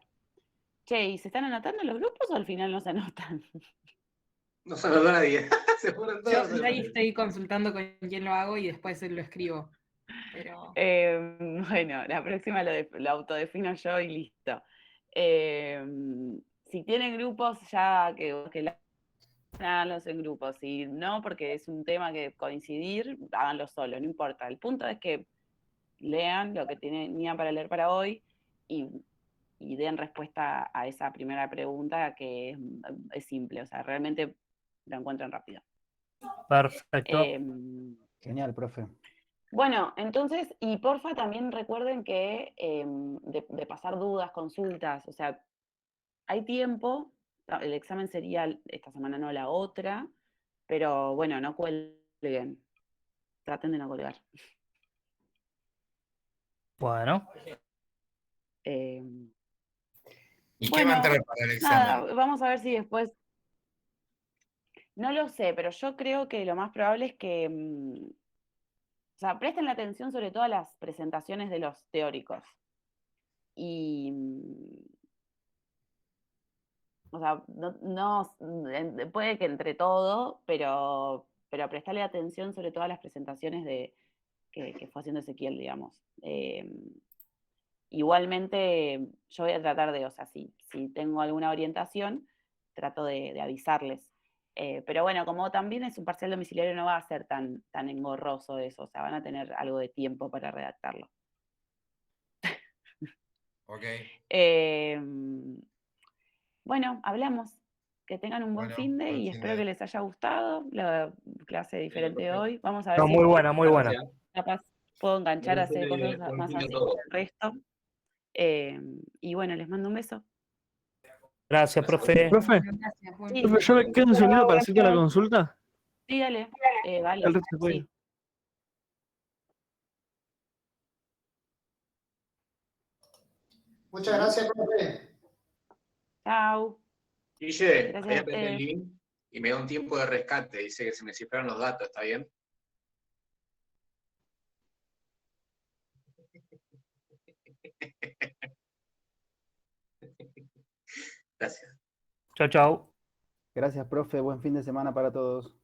Che, ¿y se están anotando en los grupos o al final no se anotan? No se anotó nadie. Se fueron Yo todos. ahí estoy consultando con quién lo hago y después lo escribo. Pero Bueno, la próxima lo autodefino yo y listo. Si tienen grupos, ya que háganlos en grupos. Si no, porque es un tema que coincidir, háganlo solo, no importa. El punto es que lean lo que tenían para leer para hoy y den respuesta a esa primera pregunta que es simple, o sea, realmente lo encuentran rápido. Perfecto. Genial, profe. Bueno, entonces, y porfa también recuerden que de pasar dudas, consultas, o sea, hay tiempo, el examen sería esta semana, no la otra, pero bueno, no cuelguen, traten de no colgar. Bueno. ¿Y qué va a entrar para el examen? Nada, vamos a ver si después... No lo sé, pero yo creo que lo más probable es que... o sea, presten la atención sobre todo a las presentaciones de los teóricos. Y... o sea, puede que entre todo, pero prestarle atención sobre todo a las presentaciones que fue haciendo Ezequiel, digamos. Igualmente, yo voy a tratar de, o sea, si tengo alguna orientación, trato de avisarles. Pero bueno, como también es un parcial domiciliario, no va a ser tan engorroso eso, o sea, van a tener algo de tiempo para redactarlo. Ok. Bueno, hablamos. Que tengan un buen fin de y espero que les haya gustado la clase diferente de hoy. Vamos a ver No, si muy buena, muy buena. capaz puedo enganchar a hacer cosas Buen más fin de así todos. con el resto. Y bueno, les mando un beso. Gracias, profe. Profe, gracias. Buen Sí. fin profe, de. yo me quedo un segundito para hacerte la consulta. Sí, dale. Vale, El resto se puede. sí. Muchas gracias, profe. Chao. Guille, Gracias ahí a apreté el ustedes. link y me da un tiempo de rescate. Dice que se me cifraron los datos, ¿está bien? Gracias. Chao, chao. Gracias, profe. Buen fin de semana para todos.